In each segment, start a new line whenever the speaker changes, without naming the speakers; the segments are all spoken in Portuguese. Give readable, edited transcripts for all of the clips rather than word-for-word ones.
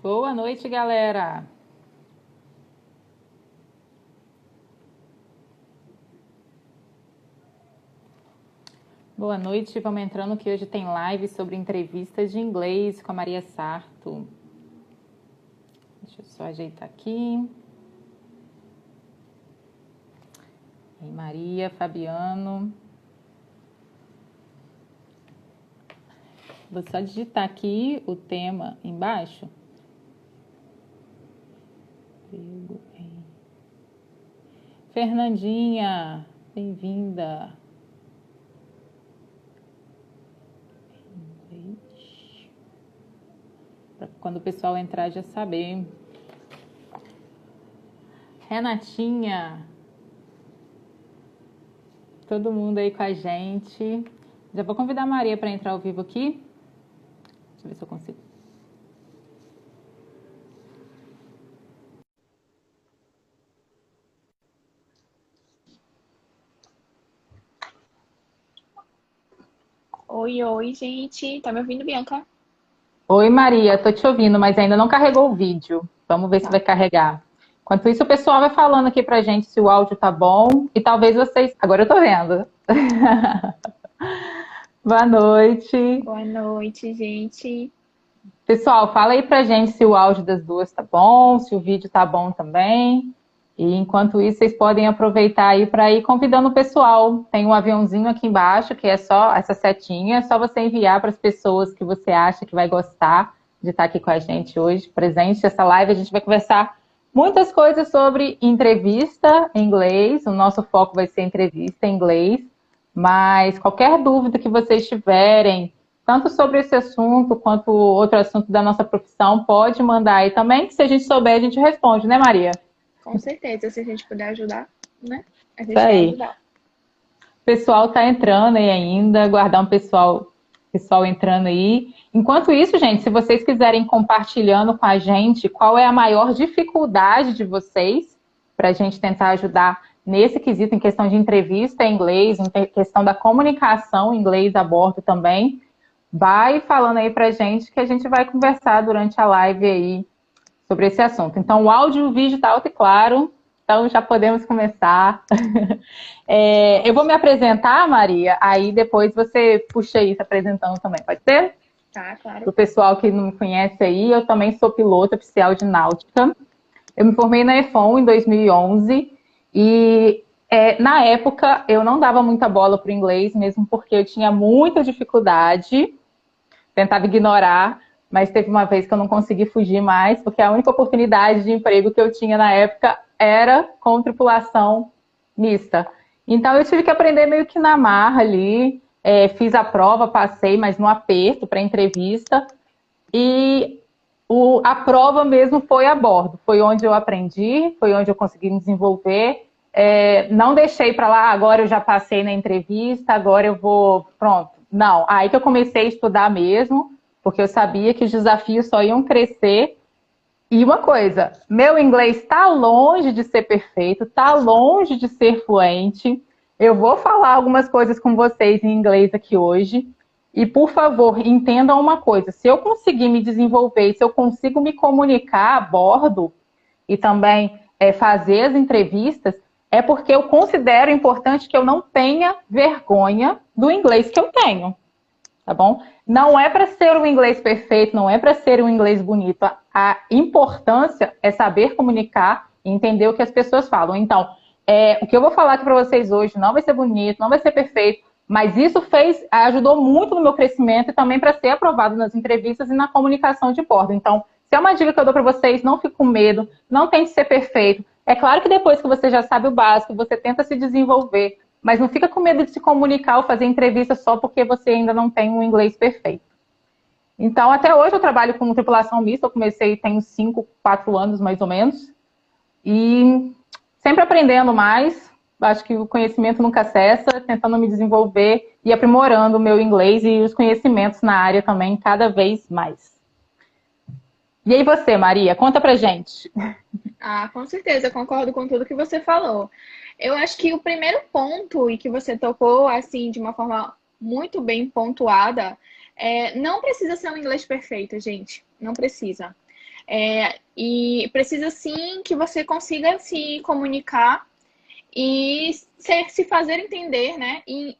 Boa noite, galera. Boa noite, vamos entrando que hoje tem live sobre entrevistas de inglês com a Maria Sarto. Deixa eu só ajeitar aqui. E Maria, Fabiano. Vou só digitar aqui o tema embaixo. Fernandinha, bem-vinda. Para quando o pessoal entrar já saber. Renatinha. Todo mundo aí com a gente. Já vou convidar a Maria para entrar ao vivo aqui. Deixa eu ver se eu consigo.
Oi, gente. Tá me ouvindo, Bianca?
Oi, Maria, tô te ouvindo, mas ainda não carregou o vídeo. Vamos ver se vai carregar. Enquanto isso, o pessoal vai falando aqui pra gente se o áudio tá bom e talvez vocês. Agora eu tô vendo. Boa noite.
Boa noite, gente.
Pessoal, fala aí pra gente se o áudio das duas tá bom, se o vídeo tá bom também. E enquanto isso, vocês podem aproveitar aí para ir convidando o pessoal. Tem um aviãozinho aqui embaixo, que é só essa setinha, é só você enviar para as pessoas que você acha que vai gostar de estar aqui com a gente hoje, presente nessa live. A gente vai conversar muitas coisas sobre entrevista em inglês. O nosso foco vai ser entrevista em inglês, mas qualquer dúvida que vocês tiverem, tanto sobre esse assunto quanto outro assunto da nossa profissão, pode mandar aí também, que se a gente souber, a gente responde, né, Maria?
Com certeza, se a gente puder ajudar, né? A gente
Isso
vai
aí.
ajudar.
O pessoal tá entrando aí ainda, aguardar um pessoal entrando aí. Enquanto isso, gente, se vocês quiserem compartilhando com a gente qual é a maior dificuldade de vocês, para a gente tentar ajudar nesse quesito, em questão de entrevista em inglês, em questão da comunicação em inglês a bordo também, vai falando aí pra gente que a gente vai conversar durante a live aí sobre esse assunto. Então, o áudio e o vídeo tá alto e claro, então já podemos começar. Eu vou me apresentar, Maria, aí depois você puxa aí se apresentando também, pode ser?
Tá, claro.
Para o pessoal que não me conhece aí, eu também sou piloto oficial de náutica. Eu me formei na EFON em 2011 e na época eu não dava muita bola para o inglês, mesmo porque eu tinha muita dificuldade, tentava ignorar, mas teve uma vez que eu não consegui fugir mais, porque a única oportunidade de emprego que eu tinha na época era com tripulação mista. Então eu tive que aprender meio que na marra ali, fiz a prova, passei, mas no aperto para entrevista, e a prova mesmo foi a bordo, foi onde eu aprendi, foi onde eu consegui me desenvolver, não deixei para lá, agora eu já passei na entrevista, agora eu vou, pronto. Não, aí que eu comecei a estudar mesmo, porque eu sabia que os desafios só iam crescer. E uma coisa, meu inglês está longe de ser perfeito, está longe de ser fluente. Eu vou falar algumas coisas com vocês em inglês aqui hoje. E, por favor, entendam uma coisa. Se eu conseguir me desenvolver, se eu consigo me comunicar a bordo e também fazer as entrevistas, é porque eu considero importante que eu não tenha vergonha do inglês que eu tenho. Tá bom? Não é para ser um inglês perfeito, não é para ser um inglês bonito. A importância é saber comunicar e entender o que as pessoas falam. Então, o que eu vou falar aqui para vocês hoje não vai ser bonito, não vai ser perfeito, mas isso ajudou muito no meu crescimento e também para ser aprovado nas entrevistas e na comunicação de bordo. Então, se é uma dica que eu dou para vocês, não fique com medo, não tente ser perfeito. É claro que depois que você já sabe o básico, você tenta se desenvolver, mas não fica com medo de se comunicar ou fazer entrevista só porque você ainda não tem um inglês perfeito. Então, até hoje eu trabalho com tripulação mista, eu comecei tem 4 anos mais ou menos, e sempre aprendendo mais, acho que o conhecimento nunca cessa, tentando me desenvolver e aprimorando o meu inglês e os conhecimentos na área também cada vez mais. E aí você, Maria, conta pra gente.
Ah, com certeza, eu concordo com tudo que você falou. Eu acho que o primeiro ponto, e que você tocou, assim, de uma forma muito bem pontuada, não precisa ser um inglês perfeito, gente. Não precisa. E precisa sim que você consiga se comunicar e se fazer entender, né? E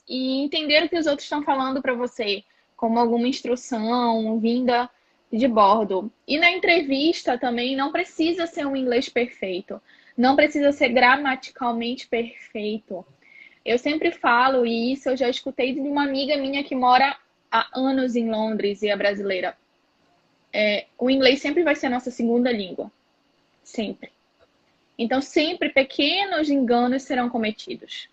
entender o que os outros estão falando para você, como alguma instrução vinda de bordo. E na entrevista também não precisa ser um inglês perfeito, não precisa ser gramaticalmente perfeito. Eu sempre falo, e isso eu já escutei de uma amiga minha que mora há anos em Londres e é brasileira. O inglês sempre vai ser a nossa segunda língua. Sempre. Então, sempre pequenos enganos serão cometidos,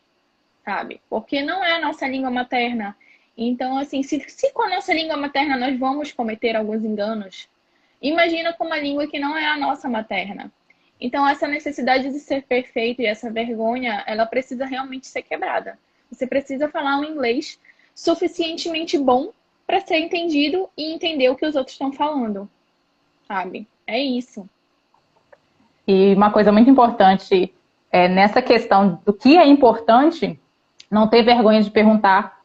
sabe? Porque não é a nossa língua materna. Então, assim, se com a nossa língua materna nós vamos cometer alguns enganos, imagina com uma língua que não é a nossa materna. Então, essa necessidade de ser perfeito e essa vergonha, ela precisa realmente ser quebrada. Você precisa falar um inglês suficientemente bom para ser entendido e entender o que os outros estão falando, sabe? É isso.
E uma coisa muito importante nessa questão do que é importante, não ter vergonha de perguntar,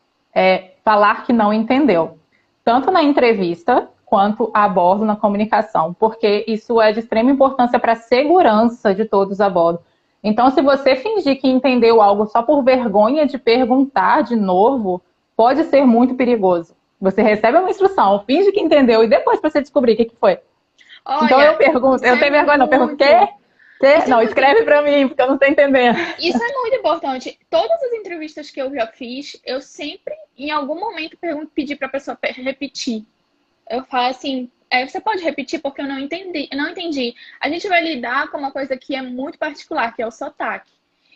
falar que não entendeu. Tanto na entrevista quanto a bordo na comunicação, porque isso é de extrema importância para a segurança de todos a bordo. Então, se você fingir que entendeu algo só por vergonha de perguntar de novo, pode ser muito perigoso. Você recebe uma instrução, finge que entendeu e depois para você descobrir o que foi. Então eu
Olha,
pergunto,
isso
eu
é
tenho vergonha, não, eu pergunto,
muito.
quê? Quê?
Isso é
Não,
muito.
escreve para mim, porque eu não estou entendendo.
Isso é muito importante. Todas as entrevistas que eu já fiz, eu sempre, em algum momento, pedi para a pessoa repetir. Eu falo assim, você pode repetir porque eu não entendi, não entendi. A gente vai lidar com uma coisa que é muito particular, que é o sotaque.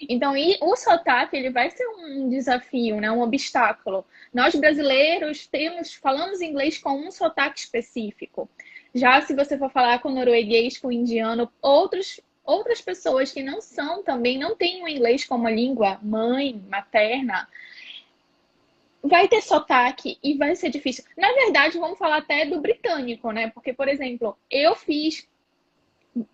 Então, o sotaque, ele vai ser um desafio, né? Um obstáculo. Nós brasileiros falamos inglês com um sotaque específico. Já se você for falar com norueguês, com indiano, outras pessoas que não são também, não têm o inglês como língua mãe, materna, vai ter sotaque e vai ser difícil. Na verdade, vamos falar até do britânico, né? Porque, por exemplo, eu fiz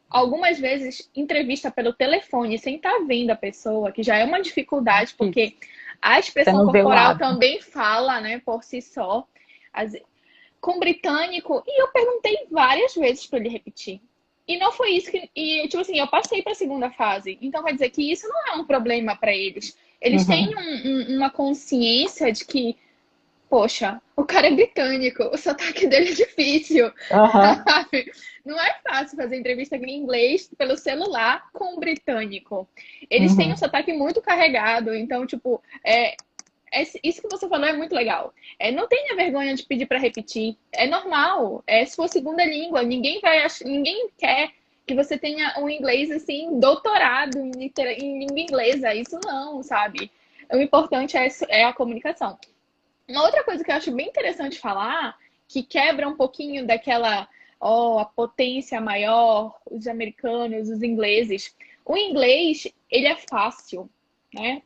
algumas vezes entrevista pelo telefone sem estar vendo a pessoa, que já é uma dificuldade, porque a
Você
expressão
não vê o
corporal
lado.
também fala, né, por si só. Com britânico, e eu perguntei várias vezes para ele repetir. E não foi isso que. E, tipo assim, eu passei para a segunda fase. Então, quer dizer que isso não é um problema para eles. Eles têm
Uhum.
uma consciência de que, poxa, o cara é britânico, o sotaque dele é difícil.
Uhum.
Sabe? Não é fácil fazer entrevista em inglês pelo celular com um britânico. Eles têm um
Uhum.
sotaque muito carregado, então, tipo, isso que você falou é muito legal. Não tenha vergonha de pedir para repetir. É normal. É sua segunda língua. Ninguém quer que você tenha um inglês assim, doutorado em língua inglesa. Isso não, sabe? O importante é a comunicação. Uma outra coisa que eu acho bem interessante falar, que quebra um pouquinho daquela, a potência maior, os americanos, os ingleses. O inglês, ele é fácil, né?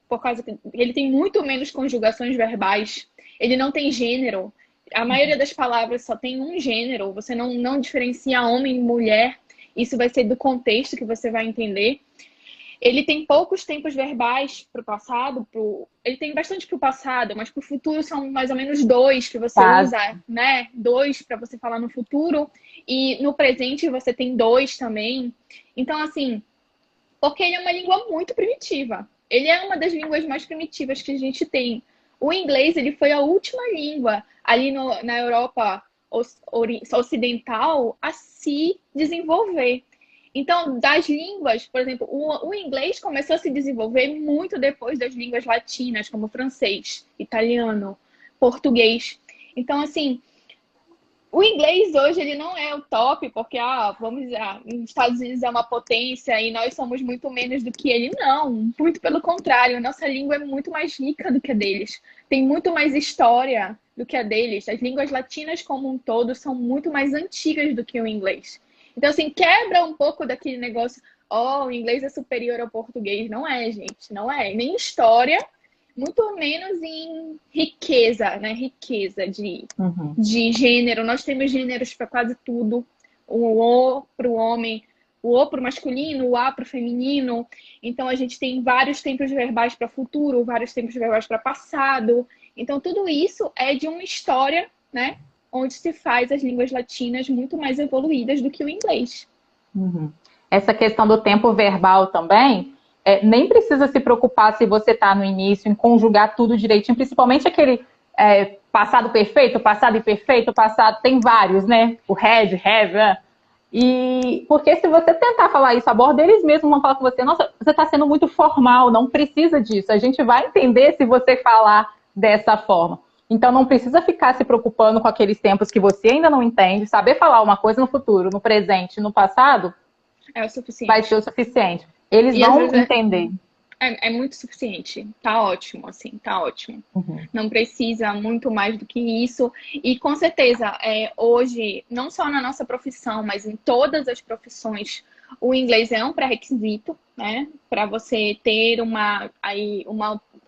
Por causa que ele tem muito menos conjugações verbais, ele não tem gênero. A maioria das palavras só tem um gênero, você não diferencia homem e mulher. Isso vai ser do contexto que você vai entender. Ele tem poucos tempos verbais para o passado, ele tem bastante para o passado, mas para o futuro são mais ou menos dois que você
Faz.
usa, né? Dois para você falar no futuro, e no presente você tem dois também. Então, assim, porque ele é uma língua muito primitiva. Ele é uma das línguas mais primitivas que a gente tem. O inglês, ele foi a última língua ali na Europa ocidental a se desenvolver. Então, das línguas, por exemplo, o inglês começou a se desenvolver muito depois das línguas latinas, como francês, italiano, português. Então, assim, o inglês hoje ele não é o top, porque, vamos dizer, os Estados Unidos é uma potência e nós somos muito menos do que ele. Não, muito pelo contrário, a nossa língua é muito mais rica do que a deles. Tem muito mais história do que a deles. As línguas latinas como um todo são muito mais antigas do que o inglês. Então, assim, quebra um pouco daquele negócio, o inglês é superior ao português. Não é, gente, não é. Nem história, muito menos em riqueza, né? Riqueza
Uhum.
de gênero. Nós temos gêneros para quase tudo. O O para o homem, o O para o masculino, o A para o feminino. Então, a gente tem vários tempos verbais para futuro, vários tempos verbais para passado. Então, tudo isso é de uma história, né? onde se faz as línguas latinas muito mais evoluídas do que o inglês.
Uhum. Essa questão do tempo verbal também, nem precisa se preocupar se você está no início em conjugar tudo direitinho, principalmente aquele passado perfeito, passado imperfeito, passado, tem vários, né? O had, have, E porque se você tentar falar isso a bordo, eles mesmos vão falar com você, nossa, você está sendo muito formal, não precisa disso. A gente vai entender se você falar dessa forma. Então não precisa ficar se preocupando com aqueles tempos que você ainda não entende. Saber falar uma coisa no futuro, no presente, no passado,
É o
vai
suficiente.
ser o suficiente. Eles
E às
vão
vezes
entender.
é muito suficiente. Tá ótimo, assim, tá ótimo.
Uhum.
Não precisa muito mais do que isso. E com certeza, hoje, não só na nossa profissão, mas em todas as profissões, o inglês é um pré-requisito, né? Para você ter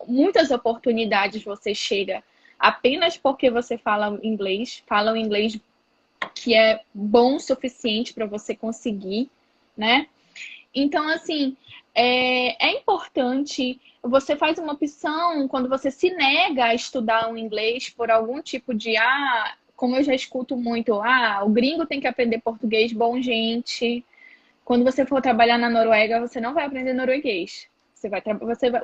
muitas oportunidades você chega apenas porque você fala o inglês que é bom o suficiente para você conseguir, né? Então, assim, é importante. Você faz uma opção quando você se nega a estudar o inglês por algum tipo de, como eu já escuto muito, o gringo tem que aprender português, bom, gente. Quando você for trabalhar na Noruega, você não vai aprender norueguês.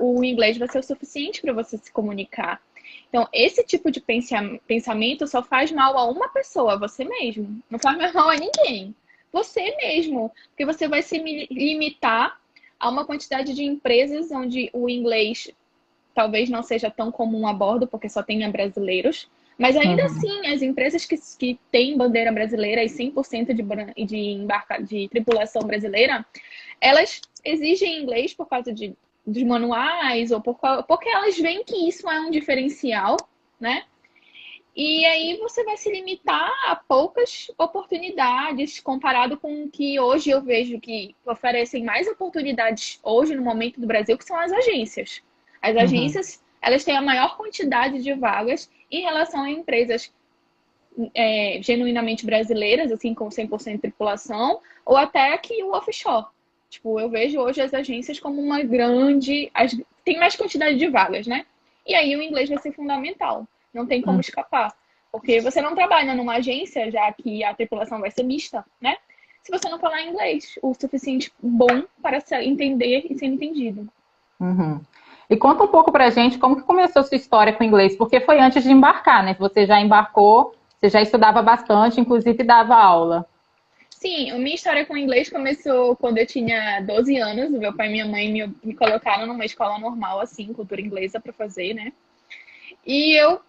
O inglês vai ser o suficiente para você se comunicar. Então, esse tipo de pensamento só faz mal a uma pessoa, você mesmo. Não faz mal a ninguém. Você mesmo. Porque você vai se limitar a uma quantidade de empresas onde o inglês talvez não seja tão comum a bordo, porque só tenha brasileiros. Mas ainda assim, as empresas que têm bandeira brasileira e 100% de tripulação brasileira, elas exigem inglês por causa dos manuais ou porque elas veem que isso é um diferencial, né? E aí você vai se limitar a poucas oportunidades comparado com o que hoje eu vejo que oferecem mais oportunidades hoje no momento do Brasil, que são as agências. As
Uhum.
agências, elas têm a maior quantidade de vagas em relação a empresas genuinamente brasileiras, assim, com 100% de tripulação, ou até aqui o offshore. Tipo, eu vejo hoje as agências como uma grande... Tem mais quantidade de vagas, né? E aí o inglês vai ser fundamental. Não tem como
Uhum.
escapar. Porque você não trabalha numa agência, já que a tripulação vai ser mista, né? Se você não falar inglês o suficiente bom para entender e ser entendido.
Uhum. E conta um pouco pra gente como que começou a sua história com o inglês, porque foi antes de embarcar, né? Você já embarcou, você já estudava bastante, inclusive dava aula.
Sim, a minha história com o inglês começou quando eu tinha 12 anos. O meu pai e minha mãe me colocaram numa escola normal, assim, cultura inglesa para fazer, né? E eu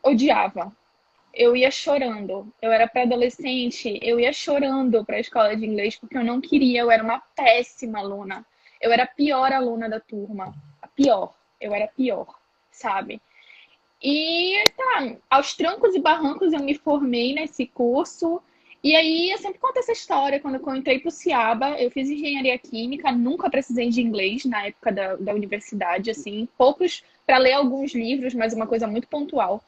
odiava. Eu ia chorando. Eu era pré-adolescente, eu ia chorando para a escola de inglês porque eu não queria, eu era uma péssima aluna. Eu era a pior aluna da turma. A pior. Eu era a pior, sabe? E tá, aos trancos e barrancos eu me formei nesse curso. E aí eu sempre conto essa história. Quando eu entrei pro Ciaba, eu fiz engenharia química, nunca precisei de inglês na época da universidade, assim, poucos para ler alguns livros, mas uma coisa muito pontual.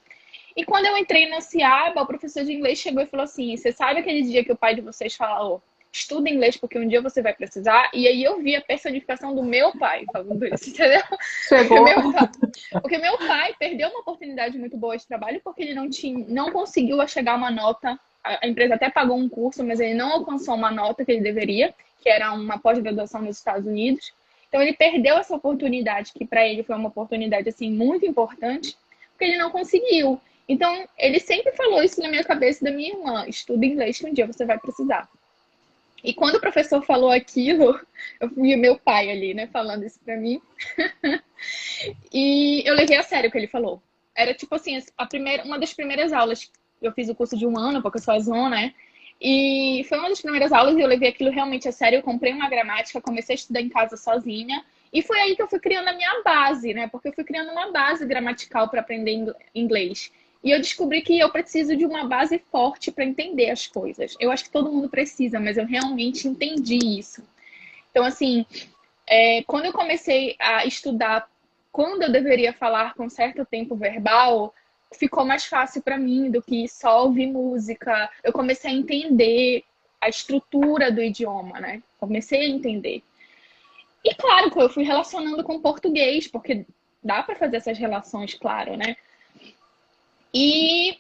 E quando eu entrei no Ciaba, o professor de inglês chegou e falou assim: Você sabe aquele dia que o pai de vocês falou, estuda inglês porque um dia você vai precisar? E aí eu vi a personificação do meu pai falando isso, entendeu? Porque
Chegou.
meu pai perdeu uma oportunidade muito boa de trabalho porque ele não conseguiu chegar a uma nota. A empresa até pagou um curso, mas ele não alcançou uma nota que ele deveria, que era uma pós-graduação nos Estados Unidos. Então ele perdeu essa oportunidade, que para ele foi uma oportunidade assim muito importante, porque ele não conseguiu. Então ele sempre falou isso na minha cabeça da minha irmã: estuda inglês que um dia você vai precisar. E quando o professor falou aquilo, eu vi meu pai ali, né, falando isso para mim. E eu levei a sério o que ele falou. Era tipo assim, uma das primeiras aulas. Eu fiz o curso de um ano, porque eu sou azul, né? E foi uma das primeiras aulas e eu levei aquilo realmente a sério. Eu comprei uma gramática, comecei a estudar em casa sozinha. E foi aí que eu fui criando a minha base, né? Porque eu fui criando uma base gramatical para aprender inglês. E eu descobri que eu preciso de uma base forte para entender as coisas. Eu acho que todo mundo precisa, mas eu realmente entendi isso. Então, assim, quando eu comecei a estudar quando eu deveria falar com certo tempo verbal, ficou mais fácil para mim do que só ouvir música. Eu comecei a entender a estrutura do idioma, né? Comecei a entender. E claro que eu fui relacionando com português, porque dá para fazer essas relações, claro, né? E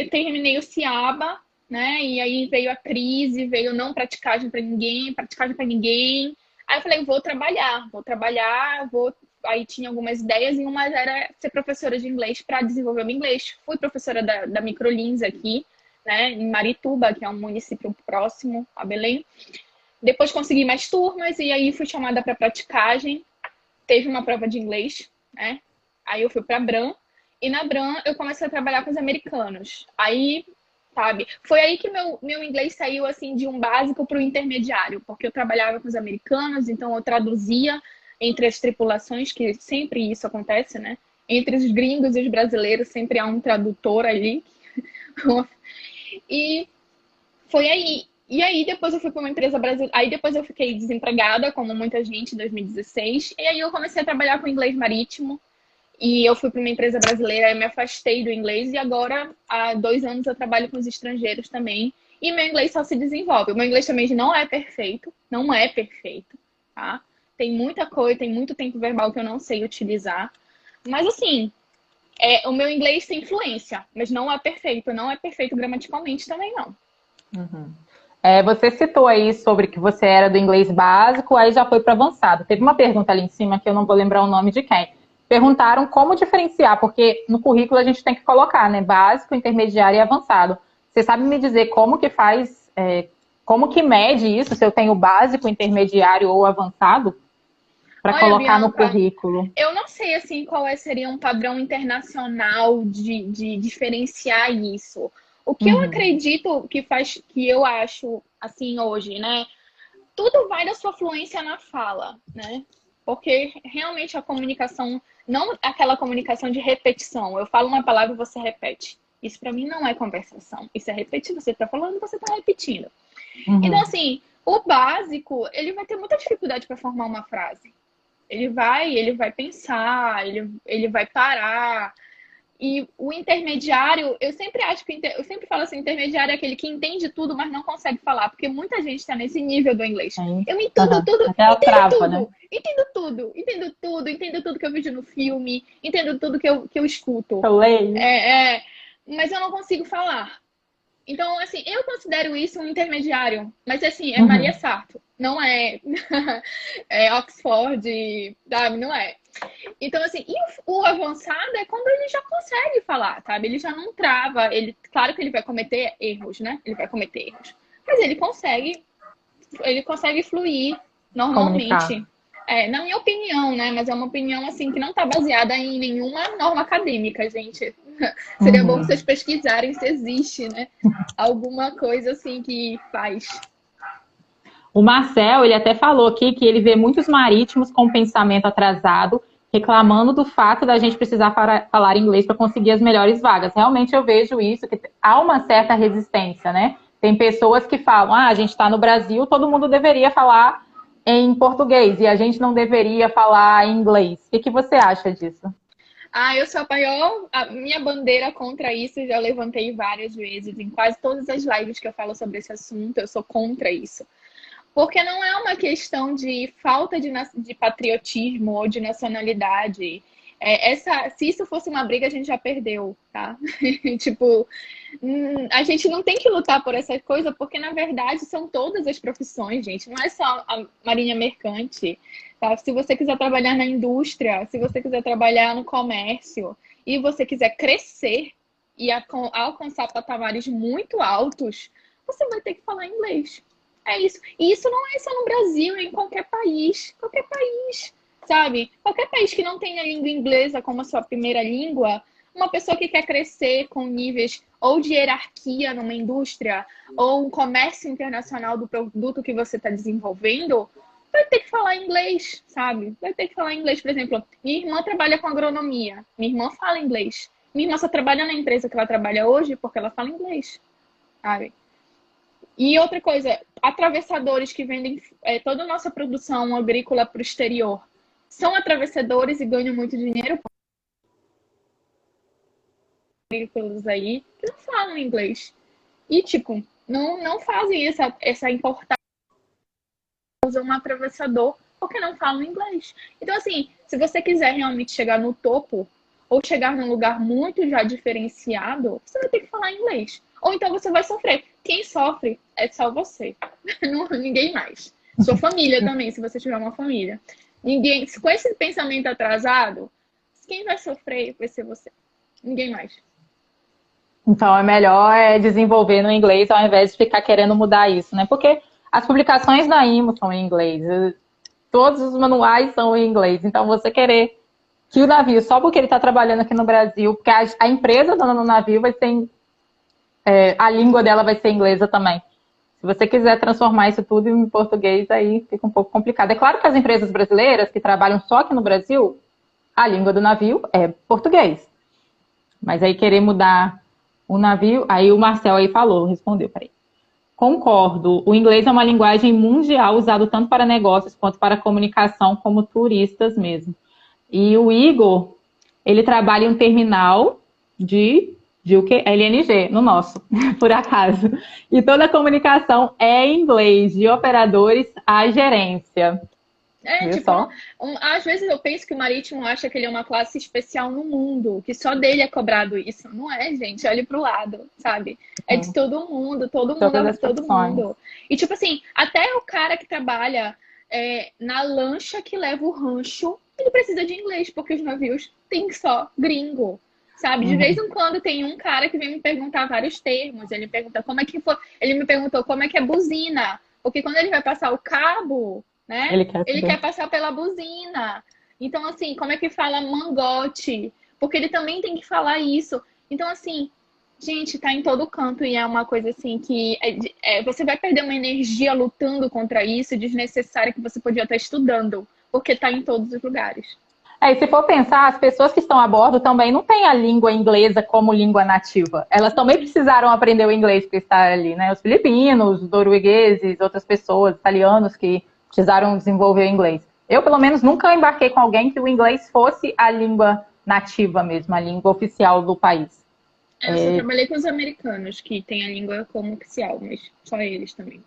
terminei o CIABA, né? E aí veio a crise, veio não praticagem para ninguém, praticagem para ninguém. Aí eu falei, vou trabalhar, vou. Aí tinha algumas ideias e uma era ser professora de inglês para desenvolver o inglês. Fui professora da Microlins aqui, né? Em Marituba, que é um município próximo a Belém. Depois consegui mais turmas e aí fui chamada para praticagem. Teve uma prova de inglês, né? Aí eu fui para Bram e na Bram eu comecei a trabalhar com os americanos. Aí, sabe, foi aí que meu inglês saiu assim de um básico para o intermediário, porque eu trabalhava com os americanos, então eu traduzia entre as tripulações, que sempre isso acontece, né? Entre os gringos e os brasileiros sempre há um tradutor ali. E foi aí. E aí depois eu fui para uma empresa brasileira. Aí depois eu fiquei desempregada, como muita gente, em 2016. E aí eu comecei a trabalhar com inglês marítimo. E eu fui para uma empresa brasileira, eu me afastei do inglês. E agora, há 2 anos, eu trabalho com os estrangeiros também. E meu inglês só se desenvolve. O meu inglês também não é perfeito. Não é perfeito, tá? Tem muita coisa, tem muito tempo verbal que eu não sei utilizar. Mas assim, o meu inglês tem influência, mas não é perfeito. Não é perfeito gramaticalmente também, não.
Uhum. Você citou aí sobre que você era do inglês básico, aí já foi para avançado. Teve uma pergunta ali em cima que eu não vou lembrar o nome de quem. Perguntaram como diferenciar, porque no currículo a gente tem que colocar, né? Básico, intermediário e avançado. Você sabe me dizer como que faz, como que mede isso, se eu tenho básico, intermediário ou avançado, para
Olha,
colocar no
Bianca,
currículo?
eu não sei assim seria um padrão internacional de diferenciar isso. O que eu
Uhum.
acredito que faz, que eu acho assim hoje, né? Tudo vai da sua fluência na fala, né? Porque realmente a comunicação, não aquela comunicação de repetição. Eu falo uma palavra e você repete. Isso para mim não é conversação. Isso é repetir. Você está falando, você está repetindo. Então,
Uhum.
assim, o básico, ele vai ter muita dificuldade para formar uma frase. Ele vai pensar, ele vai parar. E o intermediário, eu sempre acho que eu sempre falo assim, o intermediário é aquele que entende tudo, mas não consegue falar, porque muita gente está nesse nível do inglês.
Sim.
Eu entendo
Uhum.
tudo,
Até ela
entendo
trava, né?
tudo, entendo tudo, entendo tudo, entendo tudo que eu vejo no filme, entendo tudo que eu escuto.
Eu leio.
Mas eu não consigo falar. Então, assim, eu considero isso um intermediário, mas assim, é Maria
Uhum.
Sarto, não é, é Oxford, sabe? Não é. Então, assim, e o avançado é quando ele já consegue falar, sabe? Ele já não trava, claro que ele vai cometer erros, né? Ele vai cometer erros, mas ele consegue fluir
Comunicar.
normalmente. Na minha opinião, né? Mas é uma opinião assim que não está baseada em nenhuma norma acadêmica, gente. Seria bom
Uhum.
vocês pesquisarem se existe, né? Alguma coisa assim que faz.
O Marcel, ele até falou aqui que ele vê muitos marítimos com pensamento atrasado, reclamando do fato da gente precisar falar inglês para conseguir as melhores vagas. Realmente eu vejo isso, que há uma certa resistência, né? Tem pessoas que falam, a gente está no Brasil, todo mundo deveria falar em português e a gente não deveria falar em inglês. O que você acha disso?
Eu sou a minha bandeira contra isso, já levantei várias vezes em quase todas as lives que eu falo sobre esse assunto, eu sou contra isso. Porque não é uma questão de falta de patriotismo ou de nacionalidade. Se isso fosse uma briga, a gente já perdeu, tá? Tipo, a gente não tem que lutar por essa coisa, porque na verdade são todas as profissões, gente. Não é só a marinha mercante, tá? Se você quiser trabalhar na indústria, se você quiser trabalhar no comércio e você quiser crescer e alcançar patamares muito altos, você vai ter que falar inglês. É isso. E isso não é só no Brasil, é em qualquer país. Qualquer país, sabe? Qualquer país que não tenha a língua inglesa como a sua primeira língua, uma pessoa que quer crescer com níveis ou de hierarquia numa indústria, ou um comércio internacional do produto que você está desenvolvendo, vai ter que falar inglês, sabe? Vai ter que falar inglês. Por exemplo, minha irmã trabalha com agronomia. Minha irmã fala inglês. Minha irmã só trabalha na empresa que ela trabalha hoje porque ela fala inglês, sabe? E outra coisa, atravessadores que vendem toda a nossa produção agrícola para o exterior são atravessadores e ganham muito dinheiro com agrícolas aí que não falam inglês. E, tipo, não fazem essa importação de um atravessador porque não falam inglês. Então, assim, se você quiser realmente chegar no topo, ou chegar num lugar muito já diferenciado, você vai ter que falar inglês. Ou então você vai sofrer. Quem sofre é só você, ninguém mais. Sua família também, se você tiver uma família. Ninguém, com esse pensamento atrasado, quem vai sofrer vai ser você, ninguém mais.
Então é melhor desenvolver no inglês ao invés de ficar querendo mudar isso, né? Porque as publicações da IMO são em inglês, todos os manuais são em inglês. Então você querer que o navio, só porque ele está trabalhando aqui no Brasil, porque a empresa dona do navio vai ser, a língua dela vai ser inglesa também. Se você quiser transformar isso tudo em português, aí fica um pouco complicado. É claro que as empresas brasileiras que trabalham só aqui no Brasil, a língua do navio é português. Mas aí querer mudar o navio, aí o Marcel aí respondeu, peraí. Concordo, o inglês é uma linguagem mundial usado tanto para negócios quanto para comunicação, como turistas mesmo. E o Igor, ele trabalha em um terminal de o quê? LNG, no nosso, por acaso. E toda a comunicação é em inglês, de operadores à gerência.
Às vezes eu penso que o marítimo acha que ele é uma classe especial no mundo, que só dele é cobrado isso. Não é, gente, olhe pro lado, sabe? É de todo mundo é de todo mundo. E tipo assim, até o cara que trabalha na lancha que leva o rancho, ele precisa de inglês, porque os navios têm só gringo. Sabe? De vez em quando tem um cara que vem me perguntar vários termos. Ele pergunta como é que foi. Ele me perguntou como é que é buzina. Porque quando ele vai passar o cabo, né? Ele quer passar pela buzina. Então, assim, como é que fala mangote? Porque ele também tem que falar isso. Então, assim, gente, tá em todo canto e é uma coisa assim que você vai perder uma energia lutando contra isso, desnecessária, que você podia estar estudando, porque tá em todos os lugares.
E se for pensar, as pessoas que estão a bordo também não têm a língua inglesa como língua nativa. Elas também precisaram aprender o inglês para estar ali, né? Os filipinos, os noruegueses, outras pessoas, italianos que precisaram desenvolver o inglês. Eu, pelo menos, nunca embarquei com alguém que o inglês fosse a língua nativa mesmo, a língua oficial do país.
Eu só trabalhei com os americanos, que têm a língua como oficial, mas só eles também.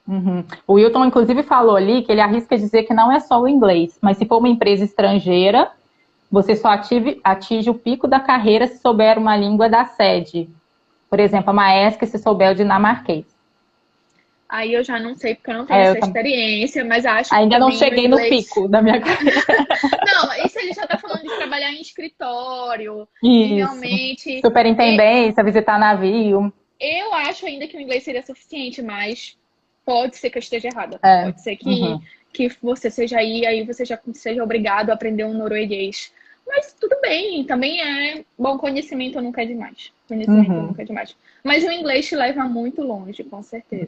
Uhum. O Wilton, inclusive, falou ali que ele arrisca dizer que não é só o inglês, mas se for uma empresa estrangeira, você só atinge o pico da carreira se souber uma língua da sede. Por exemplo, a Maersk, se souber o dinamarquês.
Aí eu já não sei, porque eu não tenho essa experiência, mas acho que
ainda não cheguei no pico da minha carreira.
Não, isso ele já tá falando de trabalhar em escritório,
realmente. Superintendência, visitar navio.
Eu acho ainda que o inglês seria suficiente, mas pode ser que eu esteja errada. Pode ser que você seja aí você já seja obrigado a aprender um norueguês. Mas tudo bem, também bom conhecimento nunca é demais. Conhecimento nunca é demais. Mas o inglês te leva muito longe, com certeza.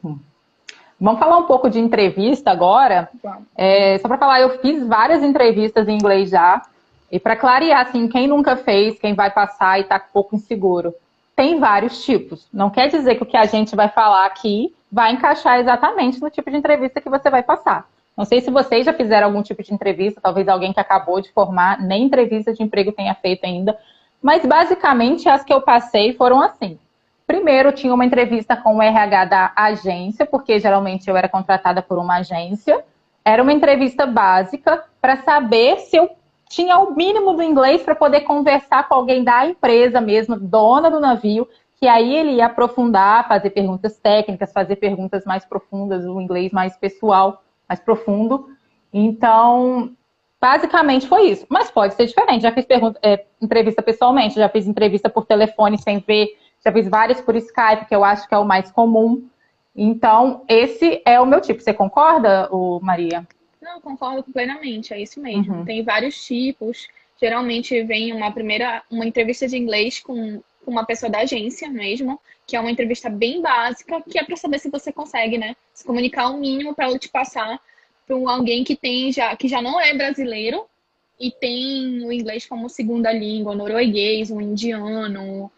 Vamos falar um pouco de entrevista agora. Só para falar, eu fiz várias entrevistas em inglês já. E para clarear, assim, quem nunca fez, quem vai passar e está um pouco inseguro. Tem vários tipos. Não quer dizer que o que a gente vai falar aqui vai encaixar exatamente no tipo de entrevista que você vai passar. Não sei se vocês já fizeram algum tipo de entrevista, talvez alguém que acabou de formar, nem entrevista de emprego tenha feito ainda. Mas, basicamente, as que eu passei foram assim. Primeiro, tinha uma entrevista com o RH da agência, porque geralmente eu era contratada por uma agência. Era uma entrevista básica para saber se eu tinha o mínimo do inglês para poder conversar com alguém da empresa mesmo, dona do navio, que aí ele ia aprofundar, fazer perguntas técnicas, fazer perguntas mais profundas, o inglês mais pessoal, mais profundo. Então, basicamente foi isso. Mas pode ser diferente. Já fiz entrevista pessoalmente, já fiz entrevista por telefone sem ver, já fiz várias por Skype, que eu acho que é o mais comum. Então, esse é o meu tipo. Você concorda, Maria?
Não, concordo plenamente, é isso mesmo. Tem vários tipos. Geralmente vem uma entrevista de inglês com uma pessoa da agência mesmo, que é uma entrevista bem básica, que é para saber se você consegue, né, se comunicar o mínimo para ela te passar para alguém que já não é brasileiro e tem o inglês como segunda língua, norueguês, um indiano,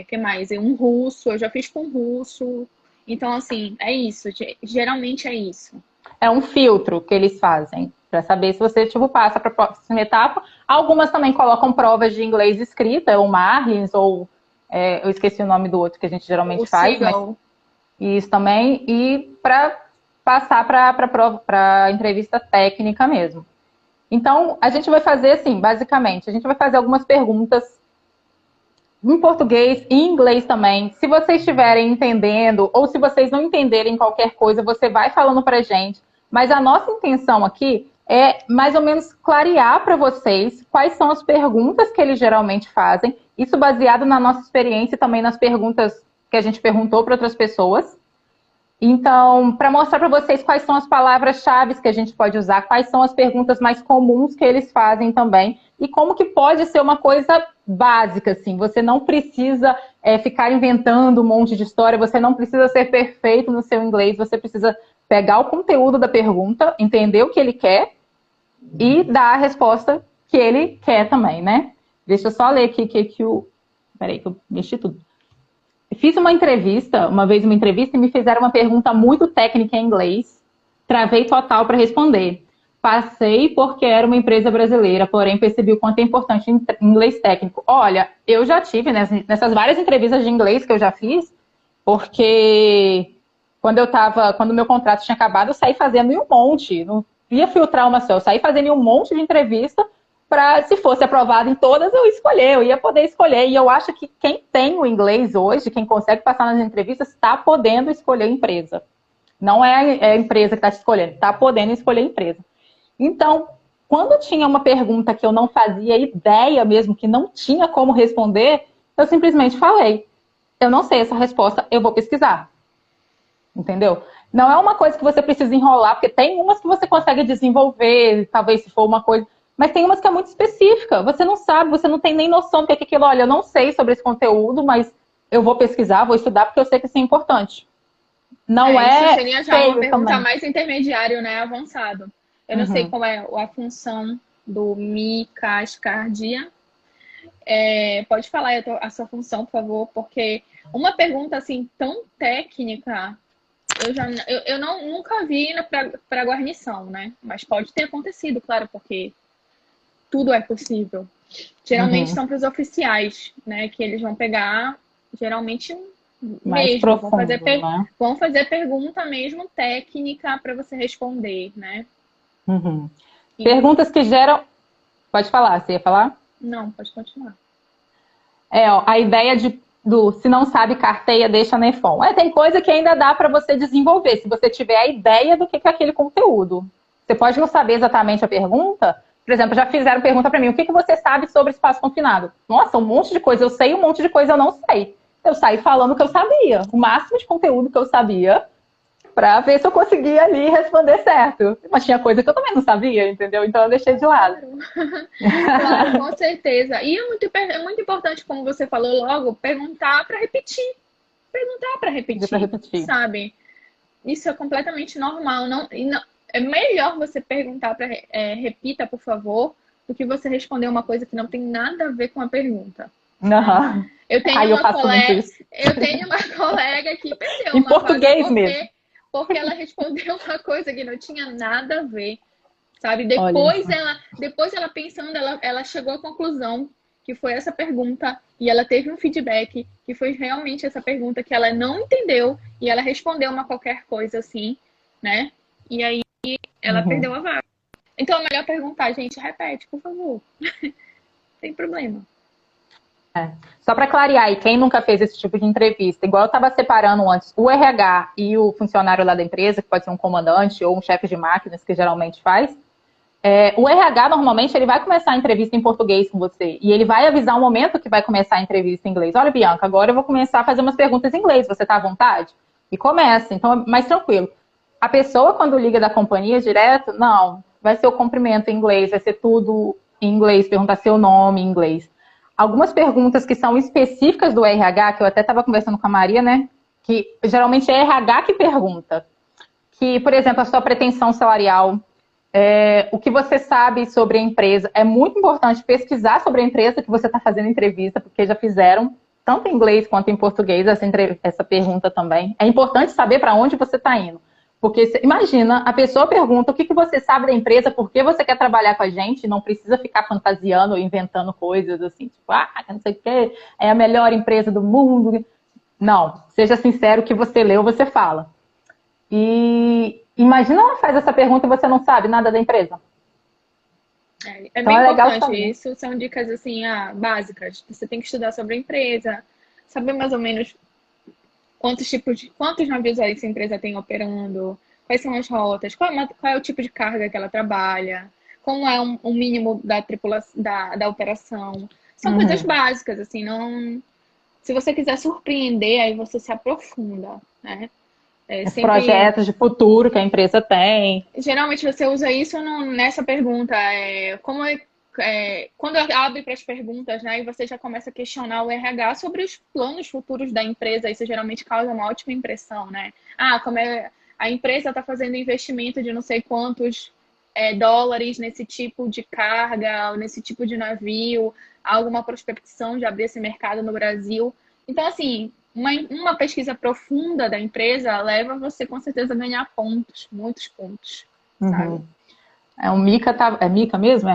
que mais? Um russo, eu já fiz com russo. Então, assim, é isso. Geralmente é isso.
É um filtro que eles fazem para saber se você passa para a próxima etapa. Algumas também colocam provas de inglês escrita, ou Marlins, ou eu esqueci o nome do outro que a gente geralmente faz. Mas isso também. E para passar para a entrevista técnica mesmo. Então, a gente vai fazer assim, basicamente, a gente vai fazer algumas perguntas em português e em inglês também. Se vocês estiverem entendendo, ou se vocês não entenderem qualquer coisa, você vai falando pra gente. Mas a nossa intenção aqui é mais ou menos clarear para vocês quais são as perguntas que eles geralmente fazem. Isso baseado na nossa experiência e também nas perguntas que a gente perguntou para outras pessoas. Então, para mostrar para vocês quais são as palavras-chave que a gente pode usar, quais são as perguntas mais comuns que eles fazem também, e como que pode ser uma coisa básica, assim. Você não precisa ficar inventando um monte de história, você não precisa ser perfeito no seu inglês, você precisa pegar o conteúdo da pergunta, entender o que ele quer e dar a resposta que ele quer também, né? Deixa eu só ler aqui que o... Peraí, que eu mexi tudo. Fiz uma entrevista, uma vez uma entrevista, e me fizeram uma pergunta muito técnica em inglês. Travei total para responder. Passei porque era uma empresa brasileira, porém percebi o quanto é importante inglês técnico. Olha, eu já tive nessas várias entrevistas de inglês que eu já fiz, porque quando o meu contrato tinha acabado, eu saí fazendo um monte. Não ia filtrar uma só, eu saí fazendo um monte de entrevista para, se fosse aprovado em todas, eu ia poder escolher. E eu acho que quem tem o inglês hoje, quem consegue passar nas entrevistas, está podendo escolher a empresa. Não é a empresa que está te escolhendo, está podendo escolher a empresa. Então, quando tinha uma pergunta que eu não fazia ideia mesmo, que não tinha como responder, eu simplesmente falei, eu não sei essa resposta, eu vou pesquisar. Entendeu? Não é uma coisa que você precisa enrolar, porque tem umas que você consegue desenvolver, talvez se for uma coisa... Mas tem umas que é muito específica. Você não sabe, você não tem nem noção do que é aquilo. Olha, eu não sei sobre esse conteúdo, mas eu vou pesquisar, vou estudar, porque eu sei que isso é importante. Não
Isso
é
seria já uma
feio
pergunta
também.
mais intermediário, né? Avançado. Eu não sei qual é a função do micascardia. Pode falar a sua função, por favor, porque uma pergunta assim tão técnica eu nunca vi para guarnição, né? Mas pode ter acontecido, claro, porque tudo é possível. Geralmente são para os oficiais, né? Que eles vão pegar, geralmente
Mais
mesmo,
profundo, né?
vão fazer pergunta mesmo técnica para você responder, né?
Perguntas que geram... Pode falar, você ia falar?
Não, pode continuar.
A ideia do se não sabe carteia, deixa na EFON. Tem coisa que ainda dá para você desenvolver, se você tiver a ideia do que é aquele conteúdo. Você pode não saber exatamente a pergunta. Por exemplo, já fizeram pergunta para mim, o que você sabe sobre espaço confinado? Nossa, um monte de coisa eu sei, um monte de coisa eu não sei. Eu saí falando o que eu sabia, o máximo de conteúdo que eu sabia, para ver se eu conseguia ali responder certo. Mas tinha coisa que eu também não sabia, entendeu? Então eu deixei de lado.
Claro, com certeza. E é muito importante, como você falou logo, perguntar para repetir. Perguntar para repetir, sabe? Isso é completamente normal. É melhor você perguntar para repita, por favor, do que você responder uma coisa que não tem nada a ver com a pergunta. Eu tenho uma colega que perdeu
em português mesmo.
Porque ela respondeu uma coisa que não tinha nada a ver, sabe? Depois ela pensando, ela chegou à conclusão que foi essa pergunta e ela teve um feedback que foi realmente essa pergunta que ela não entendeu e ela respondeu uma qualquer coisa assim, né? E aí ela perdeu a vaga. Então é melhor perguntar, gente, repete, por favor. Tem problema.
Só para clarear aí, quem nunca fez esse tipo de entrevista, igual eu estava separando antes o RH e o funcionário lá da empresa, que pode ser um comandante ou um chefe de máquinas, que geralmente faz, o RH, normalmente, ele vai começar a entrevista em português com você. E ele vai avisar o momento que vai começar a entrevista em inglês. Olha, Bianca, agora eu vou começar a fazer umas perguntas em inglês. Você está à vontade? E começa. Então, é mais tranquilo. A pessoa, quando liga da companhia direto, não. Vai ser o cumprimento em inglês, vai ser tudo em inglês, perguntar seu nome em inglês. Algumas perguntas que são específicas do RH, que eu até estava conversando com a Maria, né? Que geralmente é RH que pergunta. Que, por exemplo, a sua pretensão salarial... o que você sabe sobre a empresa. É muito importante pesquisar sobre a empresa que você está fazendo entrevista, porque já fizeram, tanto em inglês quanto em português, essa pergunta também. É importante saber para onde você está indo. Porque, imagina, a pessoa pergunta o que você sabe da empresa, por que você quer trabalhar com a gente, não precisa ficar fantasiando ou inventando coisas assim, tipo, não sei o quê, é a melhor empresa do mundo. Não, seja sincero, o que você leu, você fala. E imagina ela faz essa pergunta e você não sabe nada da empresa.
É
Então
bem
é legal
importante.
saber.
Isso são dicas assim, básicas. Você tem que estudar sobre a empresa, saber mais ou menos quantos navios essa empresa tem operando, quais são as rotas, qual é o tipo de carga que ela trabalha, como é um mínimo da tripulação da operação. São coisas
Uhum.
básicas, assim, não. Se você quiser surpreender, aí você se aprofunda, né? É
Os
sempre.
projetos de futuro que a empresa tem.
Geralmente você usa isso nessa pergunta. Quando abre para as perguntas, né, e você já começa a questionar o RH sobre os planos futuros da empresa, isso geralmente causa uma ótima impressão, né? Como é a empresa está fazendo investimento de não sei quantos dólares nesse tipo de carga, ou nesse tipo de navio, há alguma prospecção de abrir esse mercado no Brasil. Então, assim, uma pesquisa profunda da empresa leva você com certeza a ganhar pontos, muitos pontos, sabe?
Uhum. O Mika é Mika mesmo?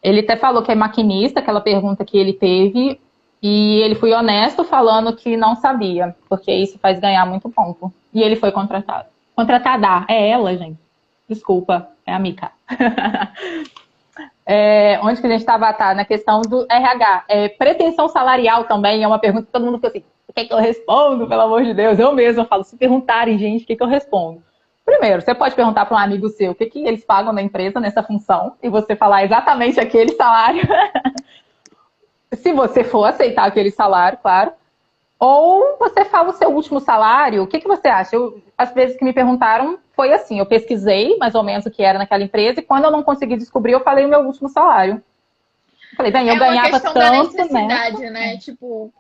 Ele até falou que é maquinista, aquela pergunta que ele teve, e ele foi honesto falando que não sabia, porque isso faz ganhar muito ponto. E ele foi contratado. Contratada, é ela, gente. Desculpa, é a Mika. Onde que a gente estava? Tá, na questão do RH. Pretensão salarial também é uma pergunta que todo mundo fica assim, o que é que eu respondo, pelo amor de Deus? Eu mesma falo, se perguntarem, gente, o que é que eu respondo? Primeiro, você pode perguntar para um amigo seu o que, que eles pagam na empresa nessa função e você falar exatamente aquele salário, se você for aceitar aquele salário, claro. Ou você fala o seu último salário, o que, que você acha? As vezes que me perguntaram foi assim, eu pesquisei mais ou menos o que era naquela empresa e quando eu não consegui descobrir, eu falei o meu último salário. Eu falei, bem, eu
É uma
ganhava
questão da
tanto nessa.
necessidade, né? Tipo,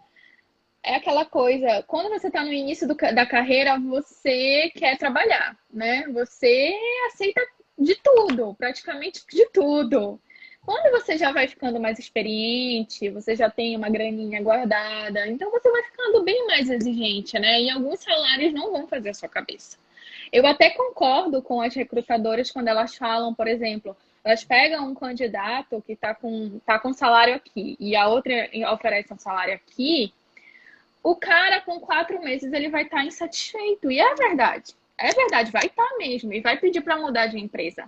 é aquela coisa, quando você está no início da carreira, você quer trabalhar, né? Você aceita de tudo, praticamente de tudo. Quando você já vai ficando mais experiente, você já tem uma graninha guardada, então você vai ficando bem mais exigente, né? E alguns salários não vão fazer a sua cabeça. Eu até concordo com as recrutadoras quando elas falam, por exemplo, elas pegam um candidato que tá com salário aqui e a outra oferece um salário aqui, o cara com 4 meses ele vai estar insatisfeito. E é verdade, vai estar mesmo e vai pedir para mudar de empresa.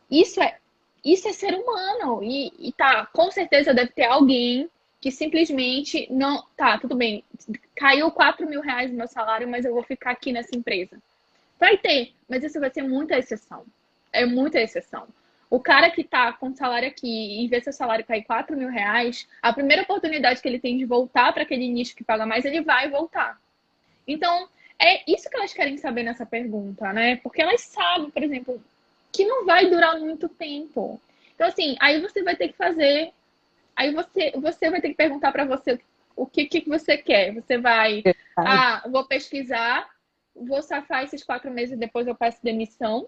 Isso é, isso é ser humano e tá, com certeza deve ter alguém que simplesmente não, tá, tudo bem, caiu 4.000 reais no meu salário, mas eu vou ficar aqui nessa empresa. Vai ter, mas isso vai ser muita exceção. É muita exceção. O cara que tá com salário aqui e vê seu salário cair 4.000 reais, a primeira oportunidade que ele tem de voltar para aquele nicho que paga mais, ele vai voltar. Então, é isso que elas querem saber nessa pergunta, né? Porque elas sabem, por exemplo, que não vai durar muito tempo. Então, assim, aí você vai ter que fazer. Aí você vai ter que perguntar para você o que você quer. Você vai. Vou pesquisar, vou safar esses 4 meses e depois eu peço demissão.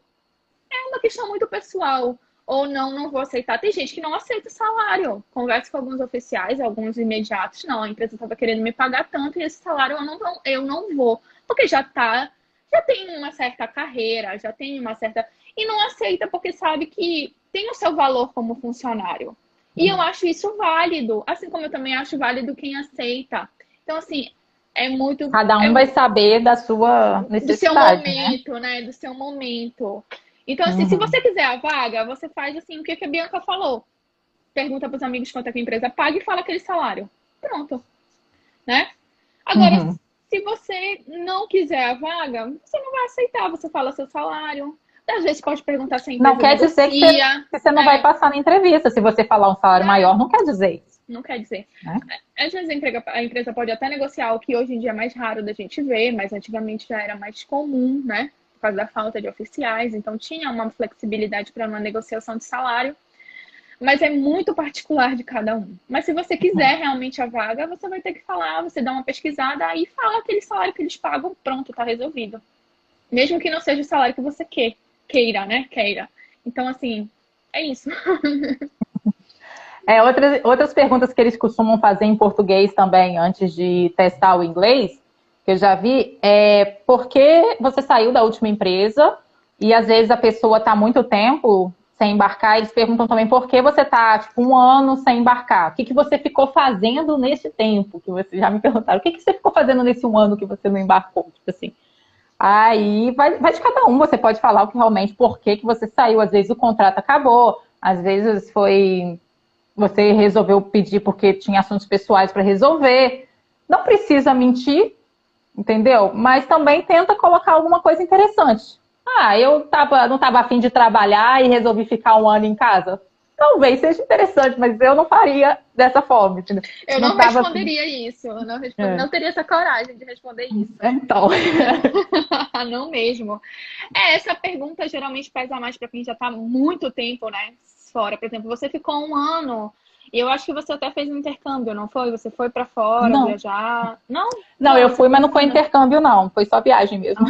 É uma questão muito pessoal. Ou não vou aceitar. Tem gente que não aceita salário. Converso com alguns oficiais, alguns imediatos. Não, a empresa estava querendo me pagar tanto e esse salário eu não vou. Porque já tem uma certa carreira, já tem uma certa. E não aceita porque sabe que tem o seu valor como funcionário. E eu acho isso válido. Assim como eu também acho válido quem aceita. Então, assim, é muito.
Cada um vai saber da sua
Do seu
necessidade, né?
momento, né? Do seu momento. Então, assim, se
Uhum.
você quiser a vaga, você faz assim o que a Bianca falou. Pergunta para os amigos quanto é que a empresa paga e fala aquele salário. Pronto, né? Agora,
Uhum.
se você não quiser a vaga, você não vai aceitar. Você fala seu salário. Às vezes pode perguntar se a
Não
empresa
quer dizer
negocia.
que você não vai passar na entrevista. Se você falar um salário maior, não quer dizer isso,
Não quer dizer.
né?
Às vezes a empresa pode até negociar o que hoje em dia é mais raro da gente ver, mas antigamente já era mais comum, né? Por causa da falta de oficiais. Então tinha uma flexibilidade para uma negociação de salário. Mas é muito particular de cada um. Mas se você quiser realmente a vaga, você vai ter que falar, você dá uma pesquisada e fala aquele salário que eles pagam, pronto, tá resolvido. Mesmo que não seja o salário que você queira, né? Queira. Então, assim, é isso.
Outras perguntas que eles costumam fazer em português também, antes de testar o inglês, que eu já vi, é por que você saiu da última empresa e às vezes a pessoa está muito tempo sem embarcar, eles perguntam também por que você está tipo, 1 ano sem embarcar. O que você ficou fazendo nesse tempo? Que você já me perguntaram. O que você ficou fazendo nesse 1 ano que você não embarcou? Tipo assim. Aí vai de cada um, você pode falar o que realmente, por que você saiu. Às vezes o contrato acabou, Às vezes você resolveu pedir porque tinha assuntos pessoais para resolver. Não precisa mentir, entendeu? Mas também tenta colocar alguma coisa interessante. Eu não estava afim de trabalhar e resolvi ficar um ano em casa. Talvez seja interessante, mas eu não faria dessa forma, entendeu?
Eu não responderia isso. Eu não teria essa coragem de responder isso.
Então.
Não mesmo. Essa pergunta geralmente pesa mais para quem já está muito tempo, né, fora. Por exemplo, você ficou um ano e eu acho que você até fez um intercâmbio, não foi? Você foi para fora viajar? Não?
Não, eu fui, mas não foi intercâmbio, não. Foi só viagem mesmo.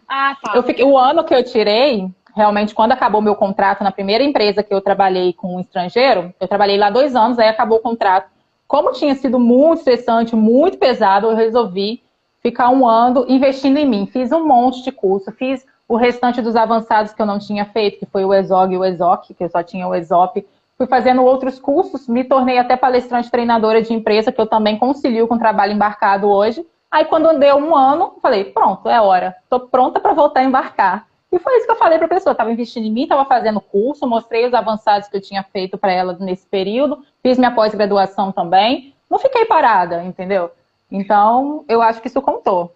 Tá.
O ano que eu tirei, realmente, quando acabou meu contrato na primeira empresa que eu trabalhei com um estrangeiro, eu trabalhei lá 2 anos, aí acabou o contrato. Como tinha sido muito estressante, muito pesado, eu resolvi ficar um ano investindo em mim. Fiz um monte de curso, fiz o restante dos avançados que eu não tinha feito, que foi o ESOG e o ESOC, que eu só tinha o ESOP. Fui fazendo outros cursos, me tornei até palestrante treinadora de empresa, que eu também concilio com trabalho embarcado hoje. Aí, quando deu um ano, falei, pronto, é hora. Estou pronta para voltar a embarcar. E foi isso que eu falei para a pessoa. Estava investindo em mim, estava fazendo curso, mostrei os avançados que eu tinha feito para ela nesse período, fiz minha pós-graduação também. Não fiquei parada, entendeu? Então, eu acho que isso contou.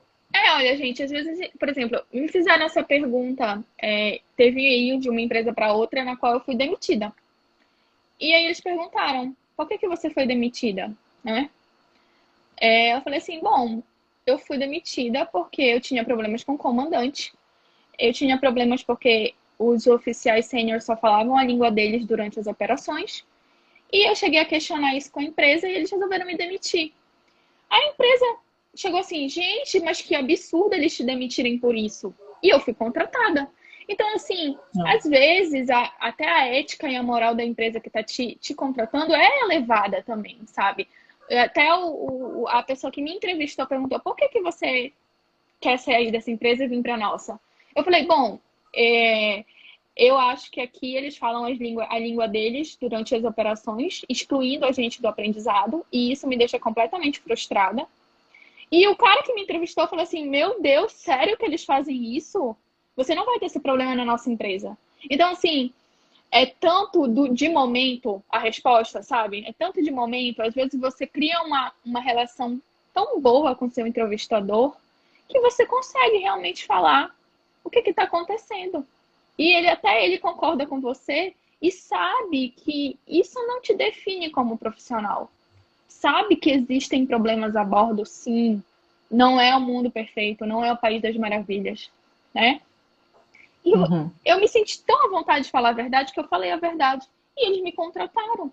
Olha, gente, às vezes, por exemplo, me fizeram essa pergunta, teve aí de uma empresa para outra na qual eu fui demitida. E aí eles perguntaram, por que você foi demitida? Né? Eu falei assim, bom, eu fui demitida porque eu tinha problemas com o comandante. Eu tinha problemas porque os oficiais sênior só falavam a língua deles durante as operações. E eu cheguei a questionar isso com a empresa e eles resolveram me demitir. A empresa chegou assim, gente, mas que absurdo eles te demitirem por isso. E eu fui contratada. Então, assim, às vezes, até a ética e a moral da empresa que está te contratando é elevada também, sabe? Até a pessoa que me entrevistou perguntou, por que você quer sair dessa empresa e vir para a nossa? Eu falei, bom, eu acho que aqui eles falam a língua deles durante as operações, excluindo a gente do aprendizado, e isso me deixa completamente frustrada. E o cara que me entrevistou falou assim, meu Deus, sério que eles fazem isso? Você não vai ter esse problema na nossa empresa. Então, assim, é tanto de momento a resposta, sabe? É tanto de momento. Às vezes você cria uma relação tão boa com seu entrevistador que você consegue realmente falar o que está acontecendo. E ele concorda com você e sabe que isso não te define como profissional. Sabe que existem problemas a bordo, sim. Não é o mundo perfeito, não é o país das maravilhas, né? E eu me senti tão à vontade de falar a verdade que eu falei a verdade. E eles me contrataram.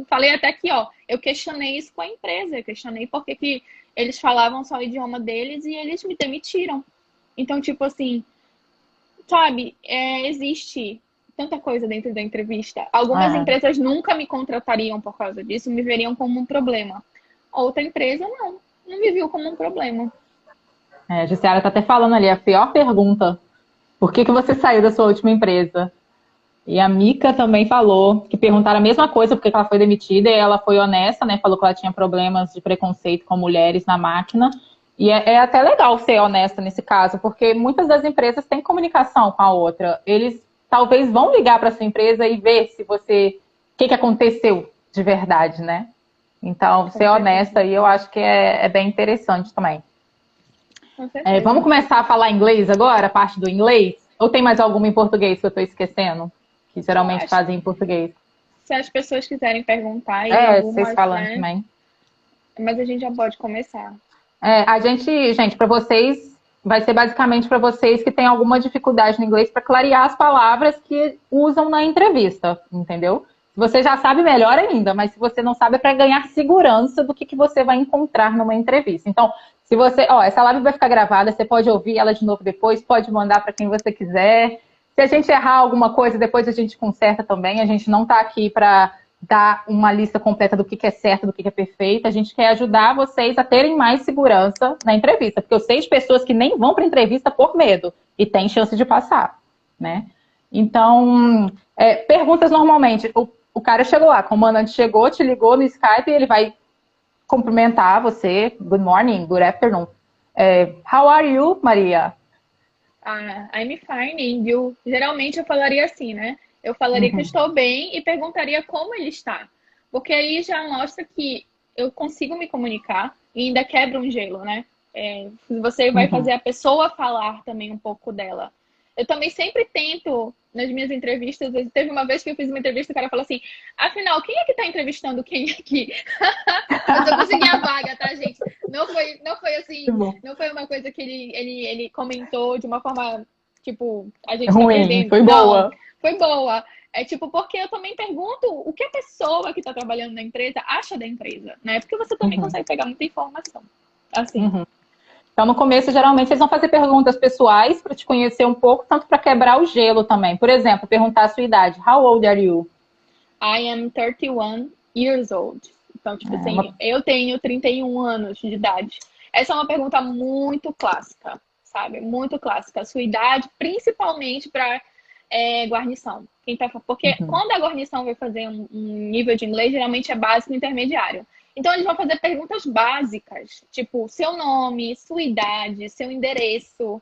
Falei até que, eu questionei isso com a empresa. Eu questionei por que eles falavam só o idioma deles e eles me demitiram. Então, tipo assim, sabe, existe tanta coisa dentro da entrevista. Algumas empresas nunca me contratariam por causa disso, me veriam como um problema. Outra empresa, não me viu como um problema.
A Jussiara tá até falando ali, a pior pergunta. Por que você saiu da sua última empresa? E a Mica também falou que perguntaram a mesma coisa, porque ela foi demitida, e ela foi honesta, né? Falou que ela tinha problemas de preconceito com mulheres na máquina. E é até legal ser honesta nesse caso, porque muitas das empresas têm comunicação com a outra. Eles talvez vão ligar para sua empresa e ver se o que aconteceu de verdade, né? Então, ser honesta aí eu acho que é bem interessante também. Vamos começar a falar inglês agora, a parte do inglês? Ou tem mais alguma em português que eu estou esquecendo? Que geralmente fazem em português.
Se as pessoas quiserem perguntar...
vocês falando também.
Mas a gente já pode começar.
Gente, para vocês, vai ser basicamente para vocês que têm alguma dificuldade no inglês para clarear as palavras que usam na entrevista, entendeu? Se você já sabe, melhor ainda, mas se você não sabe, é para ganhar segurança do que você vai encontrar numa entrevista. Então, se você, essa live vai ficar gravada, você pode ouvir ela de novo depois, pode mandar para quem você quiser. Se a gente errar alguma coisa, depois a gente conserta também. A gente não está aqui para dar uma lista completa do que é certo, do que é perfeito. A gente quer ajudar vocês a terem mais segurança na entrevista, porque eu sei de pessoas que nem vão para entrevista por medo e tem chance de passar, né? Então, perguntas normalmente. O cara chegou lá, o comandante chegou, te ligou no Skype e ele vai cumprimentar você. Good morning, good afternoon. How are you, Maria?
I'm fine, and you? Geralmente eu falaria assim, né? Eu falaria que eu
Uhum.
estou bem e perguntaria como ele está. Porque aí já mostra que eu consigo me comunicar e ainda quebra um gelo, né? Você vai
Uhum.
fazer a pessoa falar também um pouco dela. Eu também sempre tento, nas minhas entrevistas, teve uma vez que eu fiz uma entrevista, o cara falou assim, afinal, quem é que tá entrevistando quem aqui? Mas eu consegui a vaga, tá, gente? Não foi
Que
assim,
bom.
não foi uma coisa que ele comentou de uma forma, tipo, a gente tá
Ruim,
perdendo.
foi
Não,
boa.
foi boa. É tipo, porque eu também pergunto o que a pessoa que tá trabalhando na empresa acha da empresa, né? Porque você também
Uhum.
consegue pegar muita informação. Assim.
Uhum. Então, no começo, geralmente, eles vão fazer perguntas pessoais para te conhecer um pouco, tanto para quebrar o gelo também. Por exemplo, perguntar a sua idade. How old are you?
I am 31 years old. Então, tipo
É
assim,
uma...
eu tenho 31 anos de idade. Essa é uma pergunta muito clássica, sabe? Muito clássica. A sua idade, principalmente para guarnição. Porque
Uhum.
quando a guarnição vai fazer um nível de inglês, geralmente é básico e intermediário. Então, eles vão fazer perguntas básicas, tipo seu nome, sua idade, seu endereço,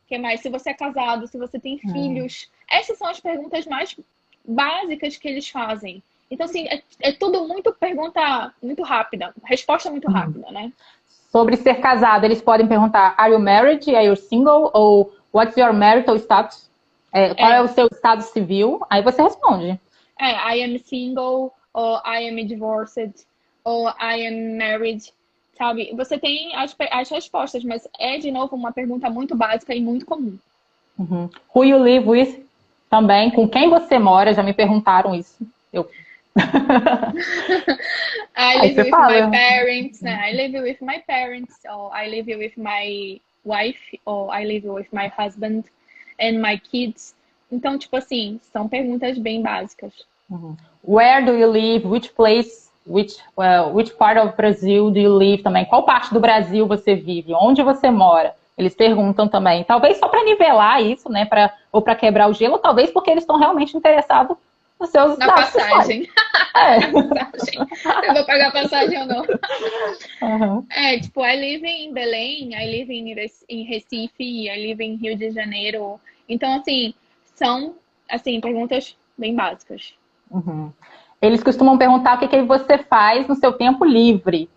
que mais? Se você é casado, se você tem
Hum.
filhos. Essas são as perguntas mais básicas que eles fazem. Então, assim, é tudo muito pergunta muito rápida, resposta muito
Uhum.
rápida, né?
Sobre ser casado, eles podem perguntar: Are you married? Are you single? Ou What's your marital status? Qual é
É,
o seu estado civil? Aí você responde.
I am single, ou I am divorced, ou I am married, sabe? Você tem as respostas, mas é, de novo, uma pergunta muito básica e muito comum.
Uhum. Who you live with? Também. Com quem você mora? Já me perguntaram isso. Eu...
I
Aí
live
você
with my
fala.
parents, né? I live with my parents, or I live with my wife, or I live with my husband and my kids. Então, tipo assim, são perguntas bem básicas.
Uhum. Where do you live? Which place? Which part of Brazil do you live também? Qual parte do Brasil você vive? Onde você mora? Eles perguntam também. Talvez só para nivelar isso, né? Ou para quebrar o gelo, talvez porque eles estão realmente interessados nos seus
Na
dados pessoais.
passagem.
É.
Na passagem. Eu vou pagar passagem ou não.
Uhum.
Tipo, I live em Belém, I live em Recife, I live em Rio de Janeiro. Então, assim, são, assim, perguntas bem básicas.
Uhum. Eles costumam perguntar o que, que você faz no seu tempo livre.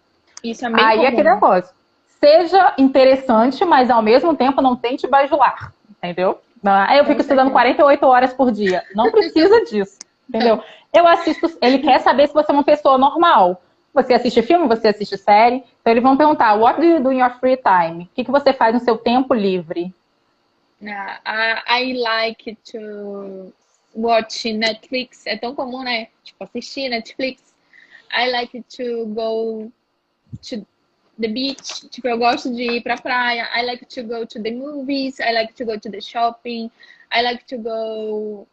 Isso é bem
Aí é aquele
comum.
negócio. Seja interessante, mas ao mesmo tempo não tente bajular. Entendeu? Aí eu
Com
fico estudando
certeza.
48 horas por dia. Não precisa disso. Entendeu? Eu assisto. Ele quer saber se você é uma pessoa normal. Você assiste filme, você assiste série. Então eles vão perguntar: What do you do in your free time? O que, que você faz no seu tempo livre?
I like to watch Netflix. É tão comum, né? Tipo, assistir Netflix. I like to go to the beach. Tipo, eu gosto de ir pra praia. I like to go to the movies. I like to go to the shopping. I like to go.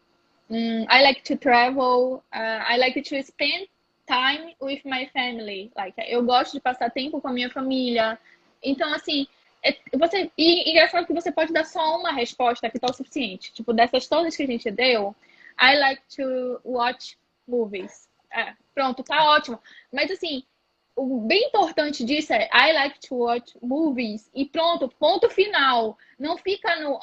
I like to travel. I like to spend time with my family. Like, eu gosto de passar tempo com a minha família. Então, assim, e engraçado que você pode dar só uma resposta que tá o suficiente. Tipo, dessas todas que a gente deu, I like to watch movies. Pronto, tá ótimo. Mas assim, o bem importante disso é I like to watch movies e pronto, ponto final. Não fica no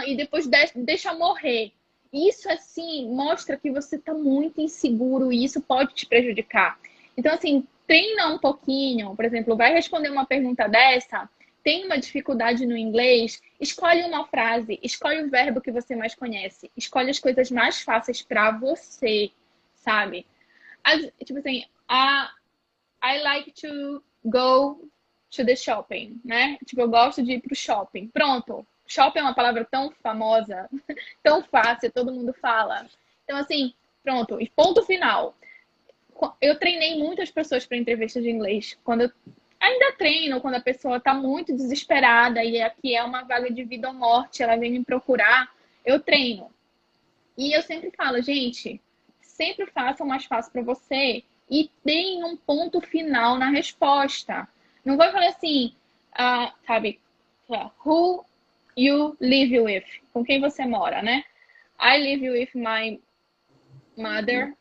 e depois deixa morrer. Isso assim mostra que você está muito inseguro e isso pode te prejudicar. Então assim, treina um pouquinho, por exemplo, vai responder uma pergunta dessa, tem uma dificuldade no inglês, escolhe uma frase, escolhe o verbo que você mais conhece, escolhe as coisas mais fáceis para você, sabe? Tipo assim, I like to go to the shopping, né? Tipo, eu gosto de ir pro shopping. Pronto. Shopping é uma palavra tão famosa, tão fácil, todo mundo fala. Então, assim, pronto. E ponto final. Eu treinei muitas pessoas para entrevista de inglês. Quando eu ainda treino, quando a pessoa está muito desesperada e aqui é uma vaga de vida ou morte, ela vem me procurar, eu treino. E eu sempre falo, gente, sempre faça o mais fácil para você e tenha um ponto final na resposta. Não vai falar assim, sabe, who you live with, com quem você mora, né? I live with my mother.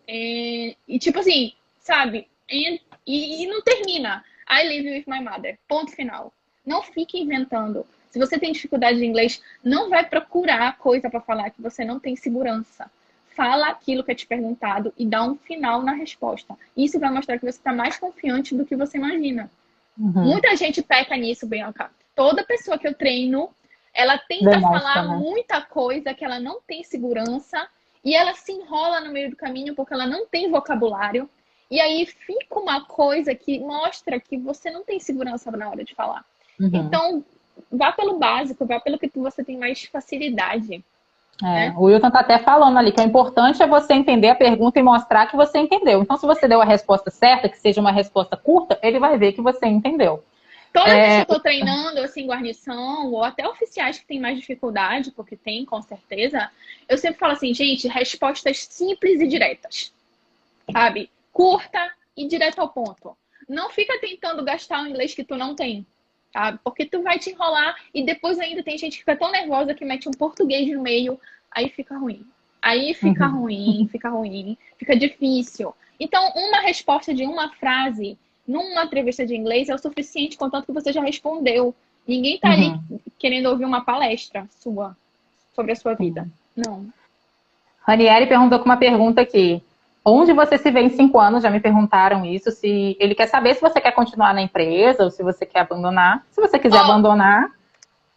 E tipo assim, sabe? E não termina. I live with my mother. Ponto final. Não fique inventando. Se você tem dificuldade de inglês, não vai procurar coisa para falar que você não tem segurança. Fala aquilo que é te perguntado e dá um final na resposta. Isso vai mostrar que você está mais confiante do que você imagina. Muita gente peca nisso, Bianca. Toda pessoa que eu treino, ela tenta falar
né?
muita coisa que ela não tem segurança e ela se enrola no meio do caminho porque ela não tem vocabulário. E aí fica uma coisa que mostra que você não tem segurança na hora de falar. Então, vá pelo básico, vá pelo que você tem mais facilidade. Né?
O Wilton tá até falando ali que o importante é você entender a pergunta e mostrar que você entendeu. Então, se você deu a resposta certa, que seja uma resposta curta, ele vai ver que você entendeu.
Toda vez que eu tô treinando, assim, guarnição, ou até oficiais que têm mais dificuldade, porque tem, com certeza, eu sempre falo assim, gente, respostas simples e diretas. Sabe? Curta e direto ao ponto. Não fica tentando gastar o inglês que tu não tem. Sabe? Porque tu vai te enrolar e depois ainda tem gente que fica tão nervosa que mete um português no meio, aí fica ruim. Aí fica ruim, fica difícil. Então, uma resposta de uma frase numa entrevista de inglês é o suficiente, contanto que você já respondeu. Ninguém tá ali querendo ouvir uma palestra sua sobre a sua vida. Não.
Ranieri perguntou com uma pergunta aqui. Onde você se vê em 5 anos? Já me perguntaram isso. Se ele quer saber se você quer continuar na empresa ou se você quer abandonar. Se você quiser abandonar.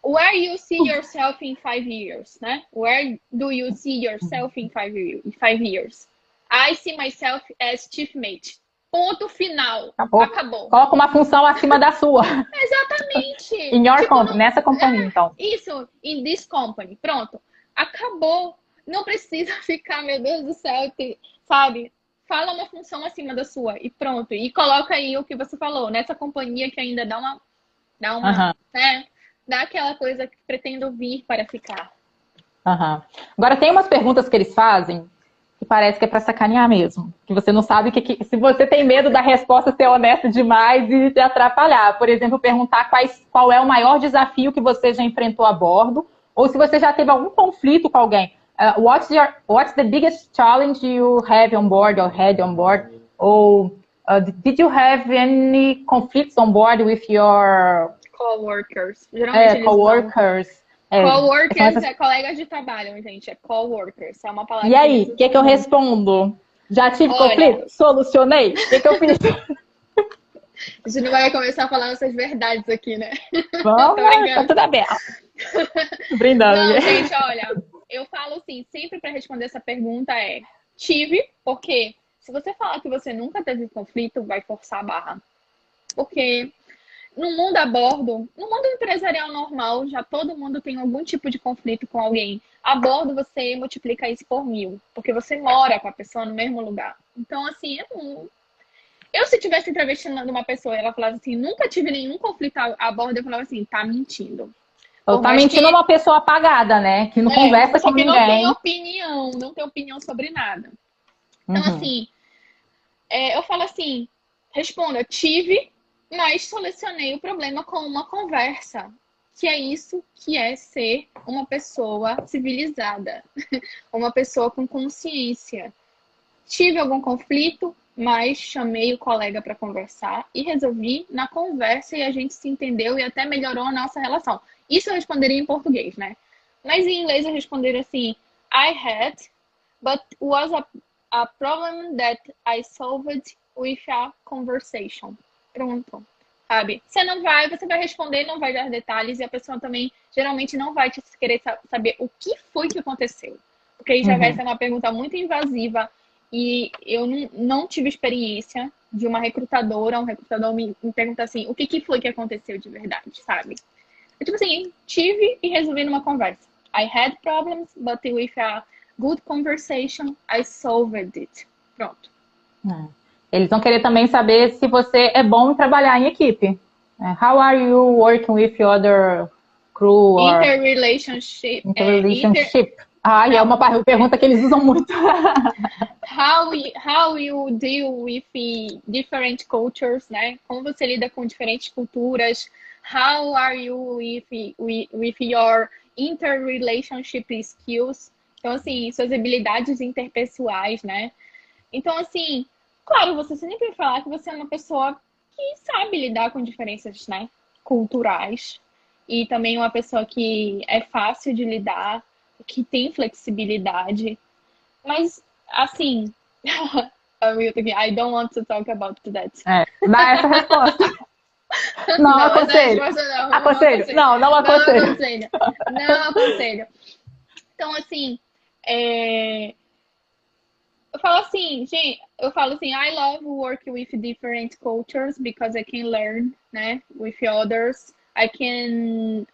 Where you see yourself in 5 years, né? Where do you see yourself in 5 years? I see myself as chief mate. Ponto final. Acabou.
Coloca uma função acima da sua.
Exatamente.
In your company, nessa companhia, então.
Isso, in this company. Pronto. Acabou. Não precisa ficar, meu Deus do céu, sabe? Fala uma função acima da sua e pronto. E coloca aí o que você falou, nessa companhia que ainda dá uma, né? Dá aquela coisa que pretendo vir para ficar.
Agora, tem umas perguntas que eles fazem que parece que é para sacanear mesmo. Que você não sabe se você tem medo da resposta ser honesta demais e te atrapalhar. Por exemplo, perguntar qual é o maior desafio que você já enfrentou a bordo, ou se você já teve algum conflito com alguém. What's the biggest challenge you have on board or had on board? Or did you have any conflicts on board with your
coworkers? Geralmente
coworkers.
Coworkers é colegas de trabalho, gente. É coworkers. É uma palavra.
E aí, o que eu respondo? Já tive conflito? Solucionei? O que eu fiz?
A gente não vai começar a falar essas verdades aqui, né?
Vamos, tá tudo aberto. Brindando.
Não, gente, olha, eu falo assim, sempre para responder essa pergunta tive, porque se você falar que você nunca teve conflito, vai forçar a barra. Porque no mundo a bordo, no mundo empresarial normal, já todo mundo tem algum tipo de conflito com alguém. A bordo você multiplica isso por 1000, porque você mora com a pessoa no mesmo lugar. Então, assim, eu se tivesse entrevistando uma pessoa e ela falasse assim, nunca tive nenhum conflito a bordo, eu falava assim, tá mentindo.
Ou tá mentindo uma pessoa apagada, né? Que não conversa com ninguém.
Não tem opinião sobre nada. Então, assim, eu falo assim, responda, tive, mas solucionei o problema com uma conversa. Que é isso que é ser uma pessoa civilizada. Uma pessoa com consciência. Tive algum conflito, mas chamei o colega para conversar e resolvi na conversa e a gente se entendeu e até melhorou a nossa relação. Isso eu responderia em português, né? Mas em inglês eu responderia assim, I had, but was a problem that I solved with a conversation. Pronto. Sabe? Você vai responder, não vai dar detalhes e a pessoa também geralmente não vai te querer saber o que foi que aconteceu. Porque aí já vai ser uma pergunta muito invasiva e eu não tive experiência de uma recrutadora, um recrutador me pergunta assim, o que foi que aconteceu de verdade, sabe? Eu, tipo assim, tive e resolvi numa conversa. I had problems, but with a good conversation, I solved it. Pronto.
Eles vão querer também saber se você é bom em trabalhar em equipe. How are you working with other crew?
Interrelationship.
É uma pergunta que eles usam muito.
How you deal with different cultures, né? Como você lida com diferentes culturas? How are you with your interrelationship skills? Então, assim, suas habilidades interpessoais, né? Então, assim, claro, você sempre vai falar que você é uma pessoa que sabe lidar com diferenças, né? culturais e também uma pessoa que é fácil de lidar, que tem flexibilidade. Mas, assim, I don't want to talk about that.
Dá essa resposta. Não aconselho. Aconselho. Não aconselho.
Não aconselho. Então, assim, eu falo assim, I love work with different cultures because I can learn, né, with others. I can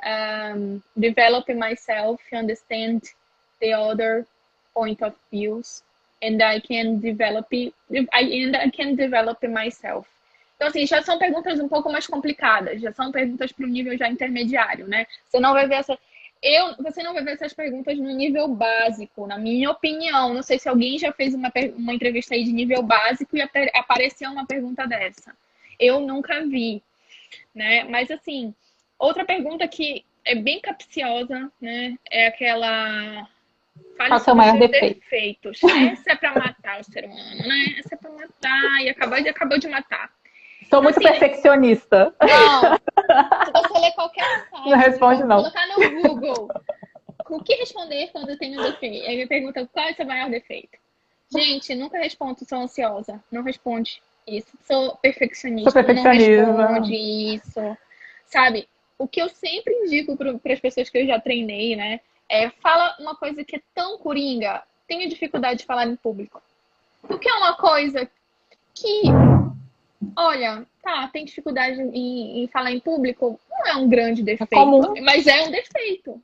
develop myself, understand the other point of views, and I can develop myself. Então, assim, já são perguntas um pouco mais complicadas, já são perguntas para o nível já intermediário, né? Você não vai ver essas perguntas no nível básico, na minha opinião. Não sei se alguém já fez uma entrevista aí de nível básico e apareceu uma pergunta dessa. Eu nunca vi, né? Mas, assim, outra pergunta que é bem capciosa, né? É aquela...
Qual é o seu maior defeito?
Defeitos. Essa é para matar o ser humano, né? Essa é para matar e acabou de matar.
Sou muito perfeccionista.
Não. Se você ler qualquer site,
não responde, não.
Colocar no Google o que responder quando tem um defeito. Aí me pergunta qual é o seu maior defeito. Gente, nunca respondo, sou ansiosa. Não responde isso. Sou perfeccionista. Não responde isso. Sabe? O que eu sempre indico para as pessoas que eu já treinei, né? Fala uma coisa que é tão coringa. Tenho dificuldade de falar em público. Porque é uma coisa que... Olha, tem dificuldade em falar em público, não é um grande defeito, mas é um defeito.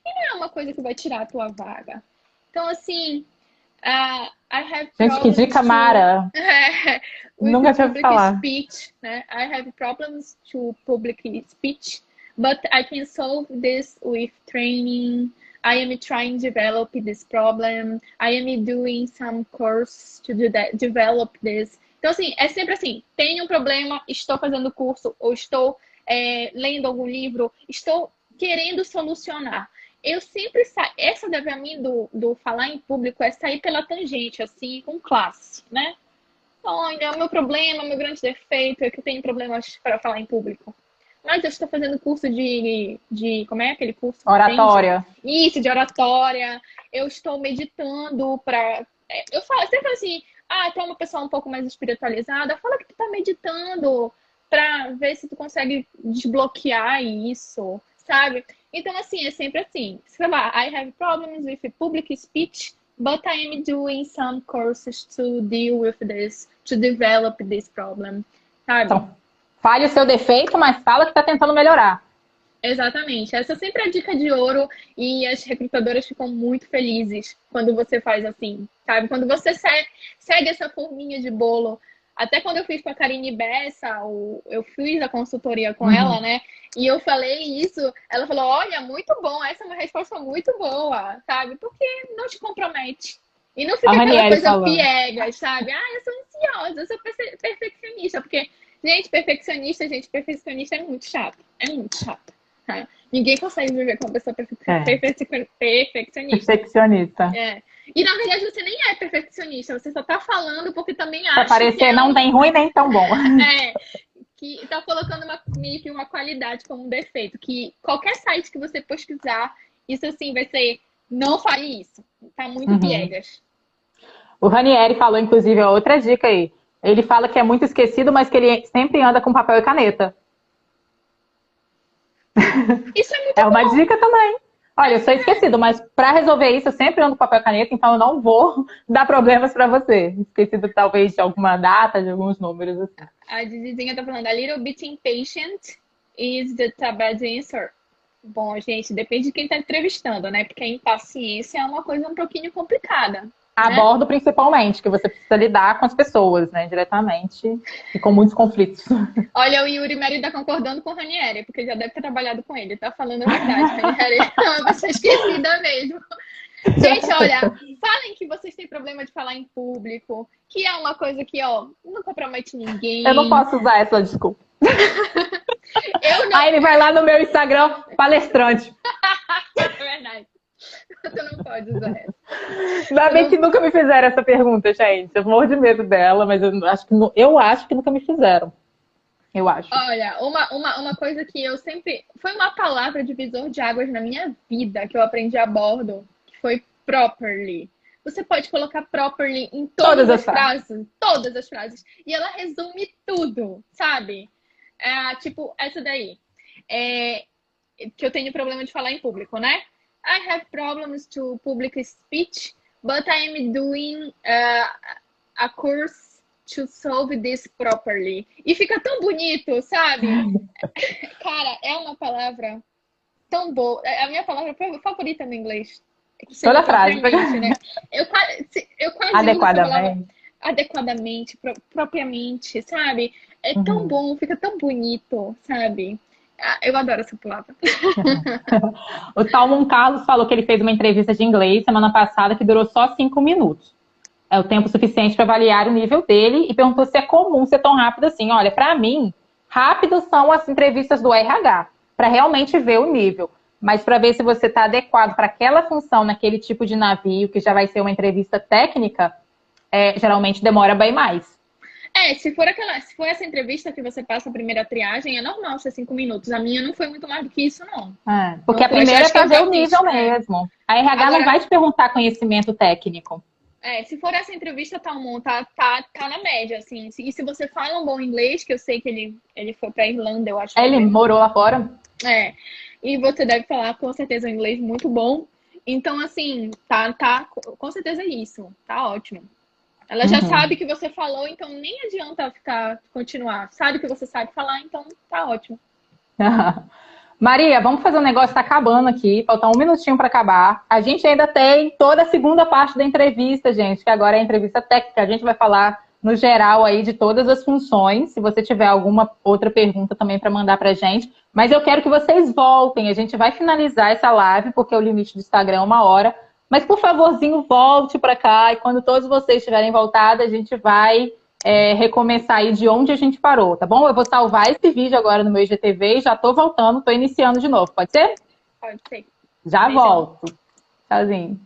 E não é uma coisa que vai tirar a tua vaga. Então, assim, I have
gente, que dica, Mara! Nunca tinha ouvido falar.
Speech, né? I have problems to public speech, but I can solve this with training. I am trying to develop this problem. I am doing some course to develop this. Então, assim, é sempre assim, tenho um problema, estou fazendo curso, ou estou lendo algum livro, estou querendo solucionar. Eu sempre saio, essa deve a mim do falar em público é sair pela tangente, assim, com classe, né? Olha, o meu problema, o meu grande defeito é que eu tenho problemas para falar em público. Mas eu estou fazendo curso de como é aquele curso?
Oratória.
Isso, de oratória. Eu estou meditando para... Eu sempre falo assim... tem uma pessoa um pouco mais espiritualizada, fala que tu tá meditando pra ver se tu consegue desbloquear isso, sabe? Então, assim, é sempre assim. Você vai lá, I have problems with public speech, but I am doing some courses to deal with this, to develop this problem, sabe?
Então, fale o seu defeito, mas fala que tá tentando melhorar.
Exatamente. Essa é sempre a dica de ouro e as recrutadoras ficam muito felizes quando você faz assim, sabe? Quando você segue essa forminha de bolo. Até quando eu fiz com a Karine Bessa, eu fiz a consultoria com ela, né? E eu falei isso, ela falou, olha, muito bom, essa é uma resposta muito boa, sabe? Porque não te compromete. E não fica aquela coisa piegas, sabe? Eu sou ansiosa, eu sou perfeccionista. Porque, perfeccionista é muito chato. É muito chato. Ninguém consegue viver com uma pessoa perfeccionista.
Perfeccionista.
E na verdade você nem é perfeccionista, você só tá falando porque também acha.
Pra parecer não nem ruim nem tão bom.
Que tá colocando meio que uma qualidade como um defeito. Que qualquer site que você pesquisar, isso assim vai ser. Não fale isso. Tá muito piegas.
O Ranieri falou, inclusive, outra dica aí. Ele fala que é muito esquecido, mas que ele sempre anda com papel e caneta.
Isso é muito bom.
Uma dica também. Olha, eu sou esquecido, mas para resolver isso eu sempre ando com papel e caneta, então eu não vou dar problemas para você. Esquecido talvez de alguma data, de alguns números assim.
A Didizinha tá falando, a little bit impatient is the bad answer. Bom, gente, depende de quem tá entrevistando, né? Porque a impaciência é uma coisa um pouquinho complicada.
A bordo, principalmente, que você precisa lidar com as pessoas, né, diretamente, e com muitos conflitos.
Olha, o Yuri Meri tá concordando com o Ranieri, porque já deve ter trabalhado com ele, tá falando a verdade. Ranieri é uma pessoa esquecida mesmo. Gente, olha, falem que vocês têm problema de falar em público, que é uma coisa que, não compromete ninguém.
Eu não posso usar essa desculpa.
Eu não...
Aí ele vai lá no meu Instagram, palestrante.
É verdade. Você não pode usar essa.
Ainda bem que nunca me fizeram essa pergunta, gente. Eu morro de medo dela, mas eu acho que nunca me fizeram. eu acho.
Olha, uma coisa que eu sempre. Foi uma palavra divisor de águas na minha vida que eu aprendi a bordo, que foi properly. Você pode colocar properly em todas
Todas as
as
frases.
frases, todas as frases. E ela resume tudo, sabe? Tipo, essa daí. É, que eu tenho problema de falar em público, né? I have problems to public speech, but I am doing a course to solve this properly. E fica tão bonito, sabe? Cara, é uma palavra tão boa. É a minha palavra favorita no inglês. Que
Toda
seria
a frase.
propriamente, né? Eu quase uso essa palavra
Adequadamente.
adequadamente, propriamente, sabe? É tão
Uhum.
bom, fica tão bonito, sabe? Eu adoro essa palavra.
O Salmon Carlos falou que ele fez uma entrevista de inglês semana passada que durou só 5 minutos. É o tempo suficiente para avaliar o nível dele e perguntou se é comum ser tão rápido assim. Olha, para mim, rápido são as entrevistas do RH, para realmente ver o nível. Mas para ver se você está adequado para aquela função naquele tipo de navio, que já vai ser uma entrevista técnica, geralmente demora bem mais.
Se for essa entrevista que você passa a primeira triagem, é normal ser 5 minutos. A minha não foi muito mais do que isso, não.
Porque
Não
a
foi,
primeira é
acho que
para
eu
ver
já
o
fiz.
nível mesmo. A RH não
Agora,
vai te perguntar conhecimento técnico.
se for essa entrevista, tá na média, assim. E se você fala um bom inglês, que eu sei que ele foi pra Irlanda, eu acho,
Ele
fazer.
morou lá fora?
E você deve falar com certeza um inglês muito bom. Então, assim, com certeza é isso. Tá ótimo. Ela já
Uhum.
sabe que você falou, então nem adianta continuar. Sabe que você sabe falar, então tá ótimo.
Maria, vamos fazer um negócio, está acabando aqui, falta 1 minutinho para acabar. A gente ainda tem toda a segunda parte da entrevista, gente, que agora é a entrevista técnica. A gente vai falar no geral aí de todas as funções. Se você tiver alguma outra pergunta também para mandar para a gente. Mas eu quero que vocês voltem. A gente vai finalizar essa live, porque o limite do Instagram é 1 hora. Mas, por favorzinho, volte para cá. E quando todos vocês estiverem voltados, a gente vai recomeçar aí de onde a gente parou, tá bom? Eu vou salvar esse vídeo agora no meu IGTV e já tô voltando, tô iniciando de novo. Pode ser?
Pode ser.
Já
Beijão.
volto. Tchauzinho.